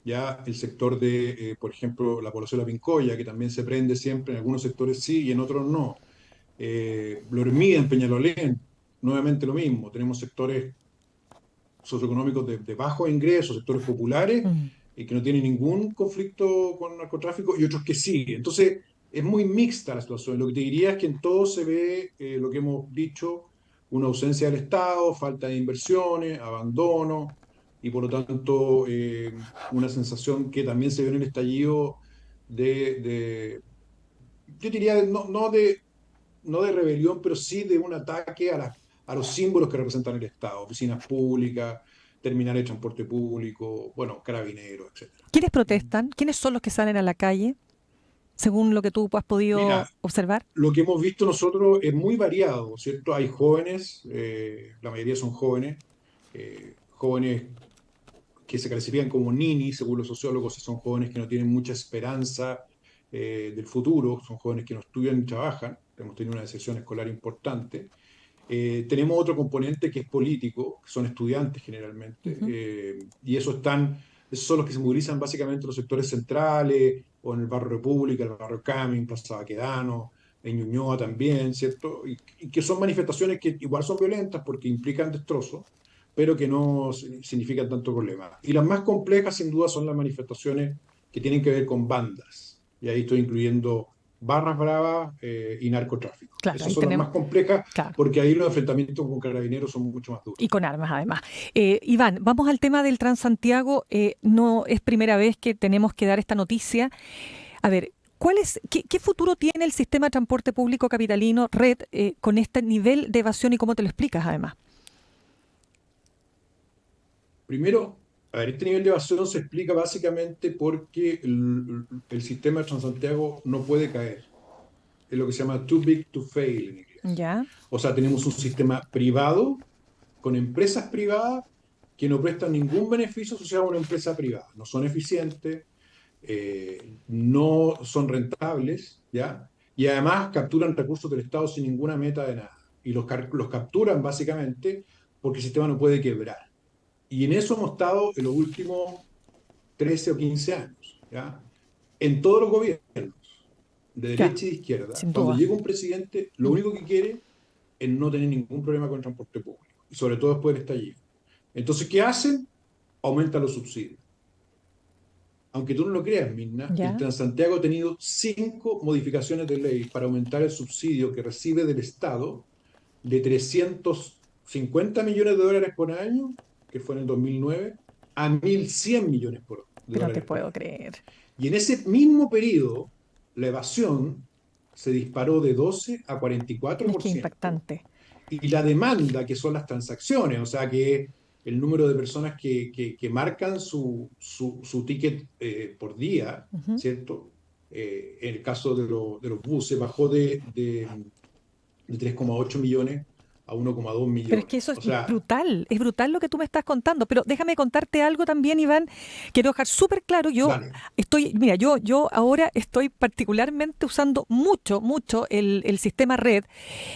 Ya el sector de, por ejemplo, la población de la Pincoya, que también se prende siempre, en algunos sectores sí y en otros no. La Hormiga en Peñalolén, nuevamente lo mismo. Tenemos sectores socioeconómicos de bajos ingresos, sectores populares, Mm. que no tienen ningún conflicto con narcotráfico y otros que sí. Entonces, es muy mixta la situación. Lo que te diría es que en todo se ve lo que hemos dicho, una ausencia del Estado, falta de inversiones, abandono y por lo tanto una sensación que también se vio en el estallido yo diría, no de rebelión, pero sí de un ataque a los símbolos que representan el Estado, oficinas públicas, terminales de transporte público, bueno, carabineros, etcétera. ¿Quiénes protestan? ¿Quiénes son los que salen a la calle, según lo que tú has podido Mira, observar? lo que hemos visto nosotros es muy variado, ¿cierto? Hay jóvenes, la mayoría son jóvenes que se clasifican como ninis, según los sociólogos, son jóvenes que no tienen mucha esperanza del futuro, son jóvenes que no estudian ni trabajan, hemos tenido una deserción escolar importante. Tenemos otro componente que es político, que son estudiantes generalmente, Ujú. y esos son los que se movilizan básicamente en los sectores centrales, o en el barrio República, el barrio Camin, Plaza Baquedano, en Ñuñoa también, ¿cierto? Y que son manifestaciones que igual son violentas porque implican destrozos, pero que no significan tanto problema. Y las más complejas, sin duda, son las manifestaciones que tienen que ver con bandas. Y ahí estoy incluyendo barras bravas y narcotráfico. Claro, Esas ahí son las tenemos, más complejas claro. porque ahí los enfrentamientos con carabineros son mucho más duros. Y con armas, además. Iván, vamos al tema del Transantiago. No es primera vez que tenemos que dar esta noticia. A ver, qué futuro tiene el sistema de transporte público capitalino, Red, con este nivel de evasión y cómo te lo explicas, además? Primero, a ver, este nivel de evasión se explica básicamente porque el sistema de Transantiago no puede caer. Es lo que se llama too big to fail en inglés. Ya, O sea, tenemos un sistema privado con empresas privadas que no prestan ningún beneficio asociado a una empresa privada. No son eficientes, no son rentables, ¿ya? Y además capturan recursos del Estado sin ninguna meta de nada. Y los capturan básicamente porque el sistema no puede quebrar. Y en eso hemos estado en los últimos 13 o 15 años, ¿ya? En todos los gobiernos, de ya, derecha y de izquierda. sin Cuando duda. llega un presidente, lo único que quiere es no tener ningún problema con el transporte público, y sobre todo después del estallido. Entonces, ¿qué hacen? Aumentan los subsidios. Aunque tú no lo creas, Mirna, el Ya, Transantiago ha tenido 5 modificaciones de ley para aumentar el subsidio que recibe del Estado de 350 millones de dólares por año, que fue en el 2009, a 1.100 millones de pero no te dólares por puedo año. creer. Y en ese mismo periodo, la evasión se disparó de 12 a Es que 44%, impactante. y la demanda, que son las transacciones, o sea que el número de personas que marcan su ticket por día, Ujú. ¿cierto? En el caso de los buses, bajó de 3,8 millones a 1,2 Pero es que millones. eso O sea, es brutal lo que tú me estás contando. Pero déjame contarte algo también, Iván. Quiero dejar súper claro, dale. mira, yo ahora estoy particularmente usando mucho el sistema Red.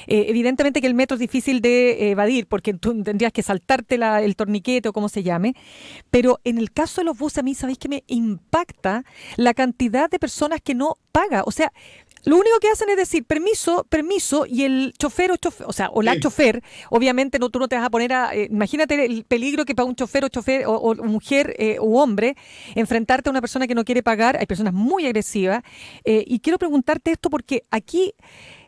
Evidentemente que el metro es difícil de evadir porque tú tendrías que saltarte el torniquete o como se llame. Pero en el caso de los buses, a mí, ¿sabéis que me impacta la cantidad de personas que no paga? O sea, lo único que hacen es decir permiso, permiso, y el o sea, o la Sí. chofer, obviamente tú no te vas a poner imagínate el peligro que para un chofer o mujer u hombre, enfrentarte a una persona que no quiere pagar. Hay personas muy agresivas, y quiero preguntarte esto porque aquí,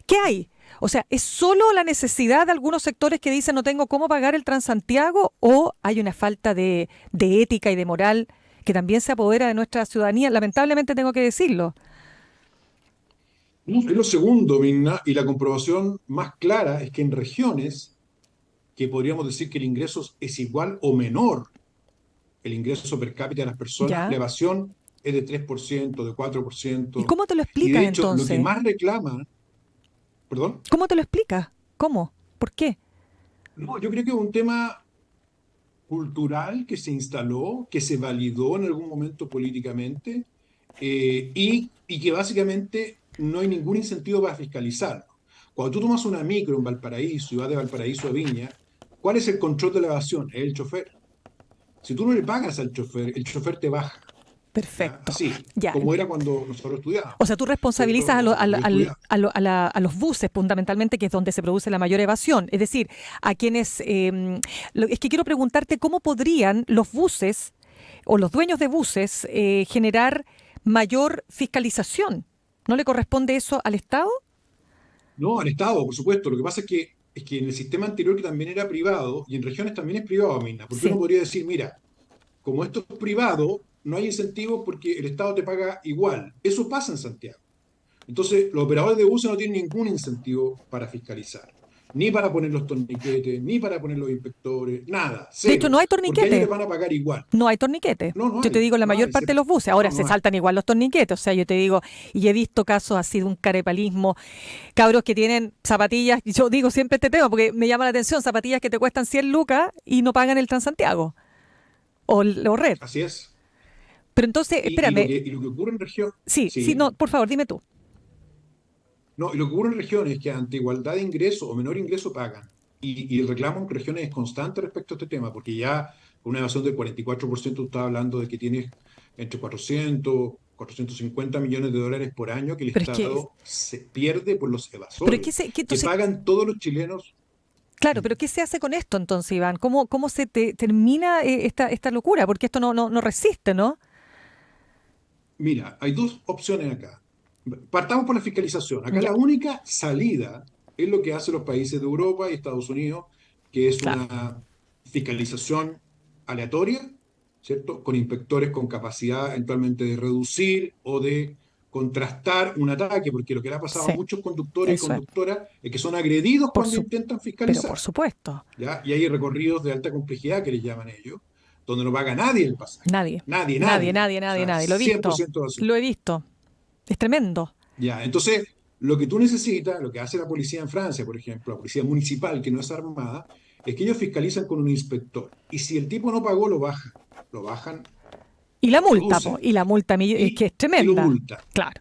¿qué hay? O sea, ¿es solo la necesidad de algunos sectores que dicen no tengo cómo pagar el Transantiago, o hay una falta de ética y de moral que también se apodera de nuestra ciudadanía? Lamentablemente tengo que decirlo. No, es lo segundo, Mirna, y la comprobación más clara es que en regiones que podríamos decir que el ingreso es igual o menor, el ingreso per cápita de las personas, la ¿Ya? evasión es de 3%, de ¿Y 4%, cómo te lo y de explicas hecho lo que entonces? más reclaman, perdón, ¿Cómo te lo explicas? ¿Cómo? ¿Por qué? no, yo creo que es un tema cultural que se instaló, que se validó en algún momento políticamente, y que básicamente no hay ningún incentivo para fiscalizarlo. Cuando tú tomas una micro en Valparaíso y vas de Valparaíso a Viña, ¿cuál es el control de la evasión? Es el chofer. Si tú no le pagas al chofer, el chofer te baja. ¿Ya? Perfecto. Así, Ya. como era cuando nosotros estudiábamos, O sea, tú ¿cierto? responsabilizas Cuando yo estudiaba. a los buses fundamentalmente, que es donde se produce la mayor evasión. Es decir, a quienes... es que quiero preguntarte cómo podrían los buses o los dueños de buses generar mayor fiscalización. ¿No le corresponde eso al Estado? No, al Estado, por supuesto. Lo que pasa es que en el sistema anterior, que también era privado, y en regiones también es privado, Mina, porque uno Sí. podría decir, mira, como esto es privado, no hay incentivos porque el Estado te paga igual. Eso pasa en Santiago. Entonces, los operadores de buses no tienen ningún incentivo para fiscalizar, ni para poner los torniquetes, ni para poner los inspectores, nada, De hecho, cero, no hay porque a ellos torniquete. les van a pagar igual. No hay torniquete. No, no Yo te hay, digo, la no mayor hay, parte de los buses. Ahora no, se no hay. saltan igual los torniquetes. O sea, yo te digo, y he visto casos así de un carepalismo, cabros que tienen zapatillas, y yo digo siempre este tema porque me llama la atención, zapatillas que te cuestan 100 lucas y no pagan el Transantiago o Red. Así es. Pero entonces, Y lo espérame, que, y lo que ocurre en región, sí, sí, sí, no, por favor, dime tú. no, y lo que ocurre en regiones es que ante igualdad de ingreso o menor ingreso pagan. Y el reclamo en regiones es constante respecto a este tema, porque ya con una evasión del 44% tú estás hablando de que tienes entre 450 millones de dólares por año que el Pero es que, Estado se pierde por los pero evasores, que entonces, pagan todos los chilenos. claro, pero ¿qué se hace con esto entonces, Iván? ¿Cómo se termina esta locura? Porque esto no resiste, ¿no? Mira, hay dos opciones acá. Partamos por la fiscalización. Acá Ya, la única salida es lo que hacen los países de Europa y Estados Unidos, que es claro. una fiscalización aleatoria, ¿cierto? Con inspectores con capacidad eventualmente de reducir o de contrastar un ataque, porque lo que le ha pasado a Sí, muchos conductores y eso es. conductoras es que son agredidos Por cuando su, intentan pero por fiscalizar, supuesto. ¿ya? Y hay recorridos de alta complejidad que les llaman ellos, donde no paga nadie el pasaje. Nadie, Nadie, nadie, nadie. nadie, O nadie, sea, nadie. Lo he visto, 100% vacío. lo he visto. Es tremendo. Ya, entonces, lo que tú necesitas, lo que hace la policía en Francia, por ejemplo, la policía municipal, que no es armada, es que ellos fiscalizan con un inspector. Y si el tipo no pagó, lo bajan. Lo bajan, Y la lo multa, po, reducen y la multa es que es y lo tremenda. multan. Claro.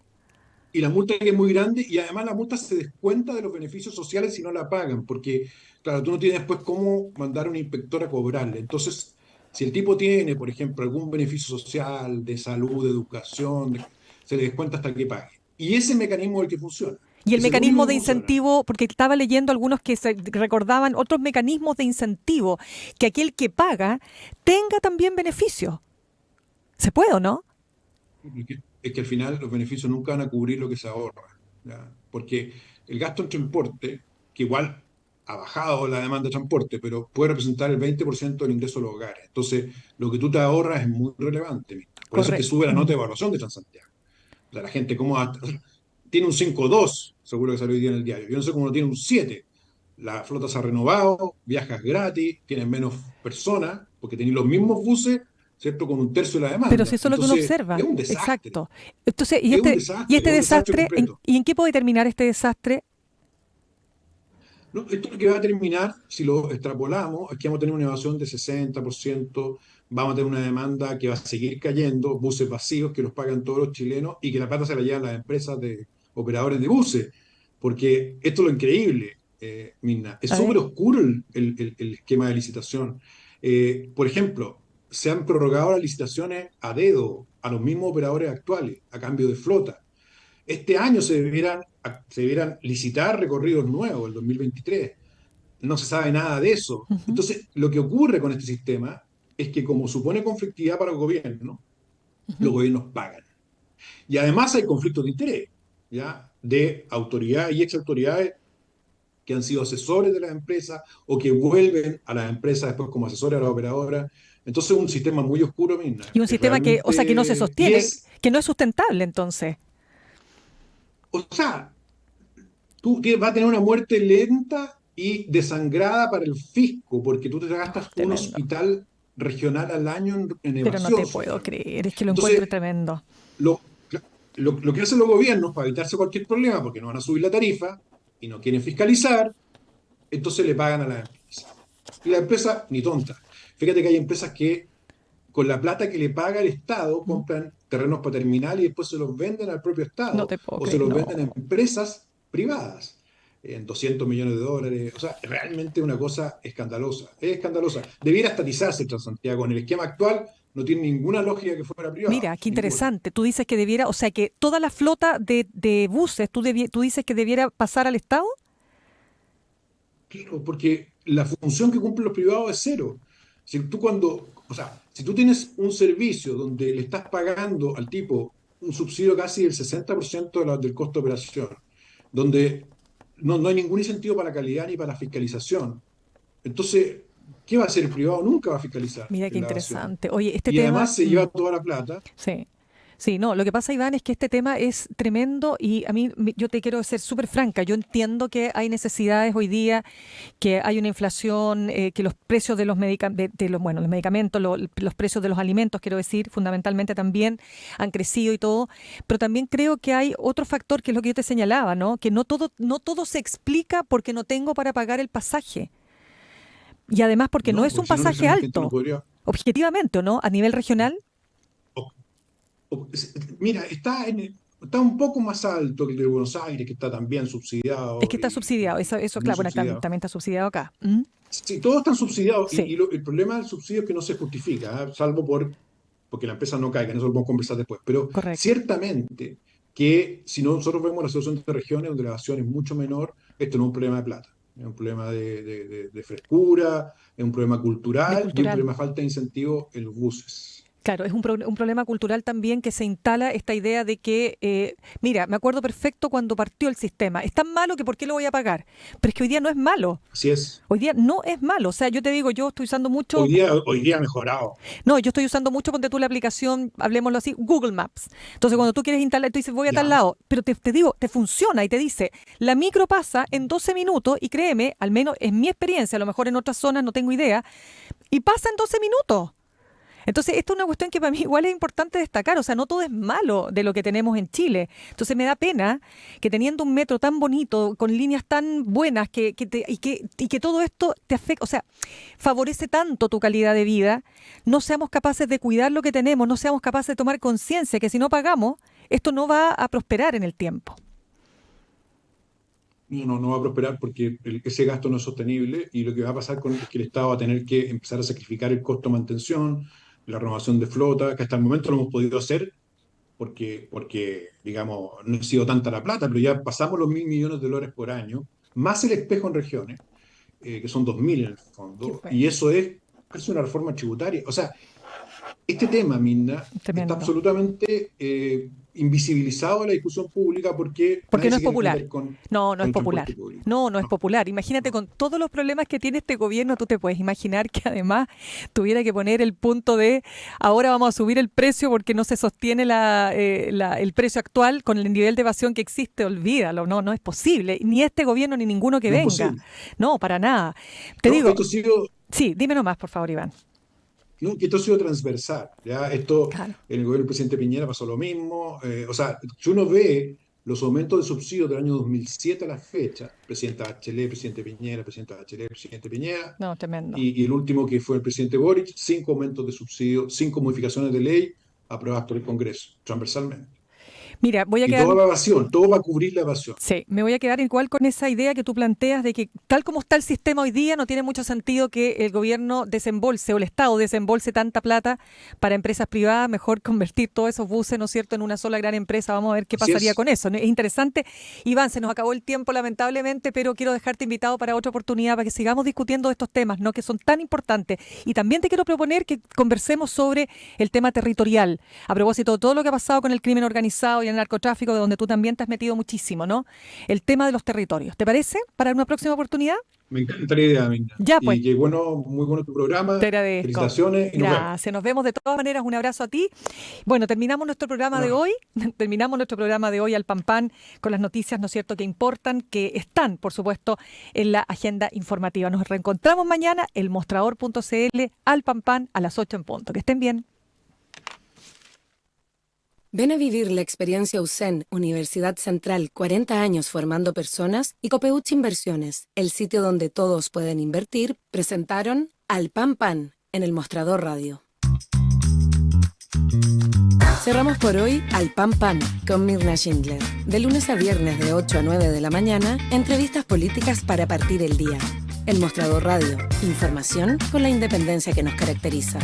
Y la multa que es muy grande, y además la multa se descuenta de los beneficios sociales si no la pagan, porque, claro, tú no tienes después cómo mandar a un inspector a cobrarle. Entonces, si el tipo tiene, por ejemplo, algún beneficio social, de salud, de educación, se le descuenta hasta que pague. Y ese mecanismo es el que funciona. Y el Es el único mecanismo que de funciona. incentivo, porque estaba leyendo algunos que se recordaban otros mecanismos de incentivo, que aquel que paga tenga también beneficios. ¿Se puede o no? Es que al final los beneficios nunca van a cubrir lo que se ahorra, ¿ya? Porque el gasto en transporte, que igual ha bajado la demanda de transporte, pero puede representar el 20% del ingreso de los hogares. Entonces, lo que tú te ahorras es muy relevante, Mirta. Por eso es que Correcto. sube la nota de evaluación de Transantiago. O sea, la gente, ¿cómo tiene un 5,2, seguro que salió hoy día en el diario? Yo no sé cómo no tiene un 7. La flota se ha renovado, viajas gratis, tienes menos personas, porque tenés los mismos buses, ¿cierto? Con un tercio de la Pero si demanda. eso es lo que uno Entonces, es observa. un desastre. Exacto. Entonces, Es un y desastre, este es un desastre desastre, completo. ¿y en qué puede terminar este desastre? No, esto es lo que va a terminar, si lo extrapolamos, es que vamos a tener una evasión de 60%, vamos a tener una demanda que va a seguir cayendo, buses vacíos que los pagan todos los chilenos y que la plata se la llevan las empresas de operadores de buses. Porque esto es lo increíble, Mirna, es A ver. súper oscuro el esquema de licitación. Por ejemplo, se han prorrogado las licitaciones a dedo a los mismos operadores actuales, a cambio de flota. Este año se debieran licitar recorridos nuevos, el 2023. No se sabe nada de eso. Ujú. Entonces, lo que ocurre con este sistema es que como supone conflictividad para los gobiernos pagan. Y además hay conflictos de interés, ¿ya? De autoridades y exautoridades que han sido asesores de las empresas o que vuelven a las empresas después como asesores a las operadoras. Entonces, es un sistema muy oscuro, Mirna. Y un Es sistema que, o sea, que no se realmente. Y sostiene, que no es sustentable entonces. O sea, vas a tener una muerte lenta y desangrada para el fisco, porque tú te gastas un Tremendo. hospital regional al año en Pero no te evasión puedo solamente. creer, es que lo encuentro Entonces, tremendo. lo, lo que hacen los gobiernos para evitarse cualquier problema, porque no van a subir la tarifa y no quieren fiscalizar, entonces le pagan a las empresas. Y la empresa, ni tonta. Fíjate que hay empresas que con la plata que le paga el Estado ¿Mm? compran terrenos para terminal y después se los venden al propio No Estado te puedo o se creer, los no. venden a empresas privadas en $200 millones. O sea, realmente una cosa escandalosa. Es escandalosa. Debiera estatizarse el Transantiago. En el esquema actual no tiene ninguna lógica que fuera privado. Mira, qué Ninguna. interesante. Tú dices que debiera, o sea, que toda la flota de buses, tú dices que debiera pasar al Estado. Claro, porque la función que cumplen los privados es cero. Si tú tienes un servicio donde le estás pagando al tipo un subsidio casi del 60% del costo de operación, donde no hay ningún incentivo para la calidad ni para la fiscalización, entonces, ¿qué va a hacer el privado? Nunca va a fiscalizar Mira qué la evasión. interesante. Oye, este Y tema, además se lleva toda la plata. sí. Sí, no, lo que pasa, Iván, es que este tema es tremendo y a mí, yo te quiero ser súper franca, yo entiendo que hay necesidades hoy día, que hay una inflación, que los precios de los, bueno, los medicamentos, los precios de los alimentos, quiero decir, fundamentalmente también han crecido y todo, pero también creo que hay otro factor que es lo que yo te señalaba, ¿no? Que no todo se explica porque no tengo para pagar el pasaje. Y además porque no No, es un porque si no, pasaje la gente no alto, podría. objetivamente, ¿o no? A nivel regional, Mira, está un poco más alto que el de Buenos Aires, que está también es subsidiado que está subsidiado, eso muy claro, bueno, subsidiado. también está subsidiado acá. ¿Mm? Sí, todos están subsidiados Sí, el problema del subsidio es que no se justifica, ¿eh? Salvo porque la empresa no caiga, en eso lo podemos conversar después. Pero correcto. ciertamente que si nosotros vemos la situación de regiones donde la evasión es mucho menor, esto no es un problema de plata, es un problema de frescura, es un problema De cultural y un cultural. problema de falta de incentivo en los buses. Claro, es un problema cultural también que se instala esta idea de que, mira, me acuerdo perfecto cuando partió el sistema. Es tan malo que ¿por qué lo voy a pagar? Pero es que hoy día no es malo. Así es. Hoy día no es malo. O sea, yo te digo, yo estoy usando mucho, Hoy día ha mejorado. no, yo estoy usando mucho, ponte tú la aplicación, hablemoslo así, Google Maps. Entonces, cuando tú quieres instalar, tú dices, voy a tal Ya. lado, pero te digo, te funciona y te dice, la micro pasa en 12 minutos y créeme, al menos en mi experiencia, a lo mejor en otras zonas no tengo idea, y pasa en 12 minutos. Entonces, esta es una cuestión que para mí igual es importante destacar, o sea, no todo es malo de lo que tenemos en Chile. Entonces, me da pena que teniendo un metro tan bonito, con líneas tan buenas, y que todo esto te afecta, o sea, favorece tanto tu calidad de vida, no seamos capaces de cuidar lo que tenemos, no seamos capaces de tomar conciencia que si no pagamos, esto no va a prosperar en el tiempo. No va a prosperar porque ese gasto no es sostenible y lo que va a pasar es que el Estado va a tener que empezar a sacrificar el costo de mantención, la renovación de flota, que hasta el momento lo hemos podido hacer porque digamos, no ha sido tanta la plata, pero ya pasamos los $1.000 millones por año, más el espejo en regiones, que son 2.000 en el Qué fondo, y bueno, eso es casi una reforma tributaria. O sea, este tema, Minna, está tremendo. absolutamente invisibilizado en la discusión pública porque Porque nadie no se es quiere popular. entender con, No, no con es el transporte popular. público. No, no es No, popular. Imagínate no. con todos los problemas que tiene este gobierno, tú te puedes imaginar que además tuviera que poner el punto de ahora vamos a subir el precio porque no se sostiene el precio actual con el nivel de evasión que existe. Olvídalo, no, no es posible. Ni este gobierno ni ninguno que No es venga. posible. No, para nada. Te No, digo, esto ha sido, sí, dime nomás, por favor, Iván. no, que esto ha sido transversal. ¿Ya? Esto, Claro. en el gobierno del presidente Piñera pasó lo mismo. O sea, si uno ve los aumentos de subsidios del año 2007 a la fecha, presidenta Bachelet, presidente Piñera, presidenta Bachelet, presidente Piñera, No, tremendo. y el último que fue el presidente Boric, 5 aumentos de subsidio, 5 modificaciones de ley aprobadas por el Congreso, transversalmente. Mira, voy a Y quedar. toda la evasión, todo va a cubrir la evasión. Sí, me voy a quedar igual con esa idea que tú planteas de que tal como está el sistema hoy día no tiene mucho sentido que el gobierno desembolse o el Estado desembolse tanta plata para empresas privadas, mejor convertir todos esos buses, ¿no es cierto?, en una sola gran empresa. Vamos a ver qué Así pasaría es. con eso. ¿No? Es interesante. Iván, se nos acabó el tiempo lamentablemente, pero quiero dejarte invitado para otra oportunidad para que sigamos discutiendo estos temas, ¿no?, que son tan importantes. Y también te quiero proponer que conversemos sobre el tema territorial, a propósito de todo lo que ha pasado con el crimen organizado y el narcotráfico, de donde tú también te has metido muchísimo, ¿no? El tema de los territorios. ¿Te parece? ¿Para una próxima oportunidad? Me encanta la idea, Mirna. Ya, pues. Y que bueno, muy bueno tu programa. Te agradezco. Felicitaciones y nos vemos. Gracias. Nos vemos de todas maneras. Un abrazo a ti. Bueno, terminamos nuestro programa de hoy. Terminamos nuestro programa de hoy al Pan Pan con las noticias, ¿no es cierto?, que importan, que están, por supuesto, en la agenda informativa. Nos reencontramos mañana, elmostrador.cl, al Pan Pan, a las 8 en punto. Que estén bien. Ven a vivir la experiencia USEN, Universidad Central, 40 años formando personas, y Copeuch Inversiones, el sitio donde todos pueden invertir, presentaron Al Pan Pan en El Mostrador Radio. Cerramos por hoy Al Pan Pan con Mirna Schindler. De lunes a viernes de 8 a 9 de la mañana, entrevistas políticas para partir el día. El Mostrador Radio, información con la independencia que nos caracteriza.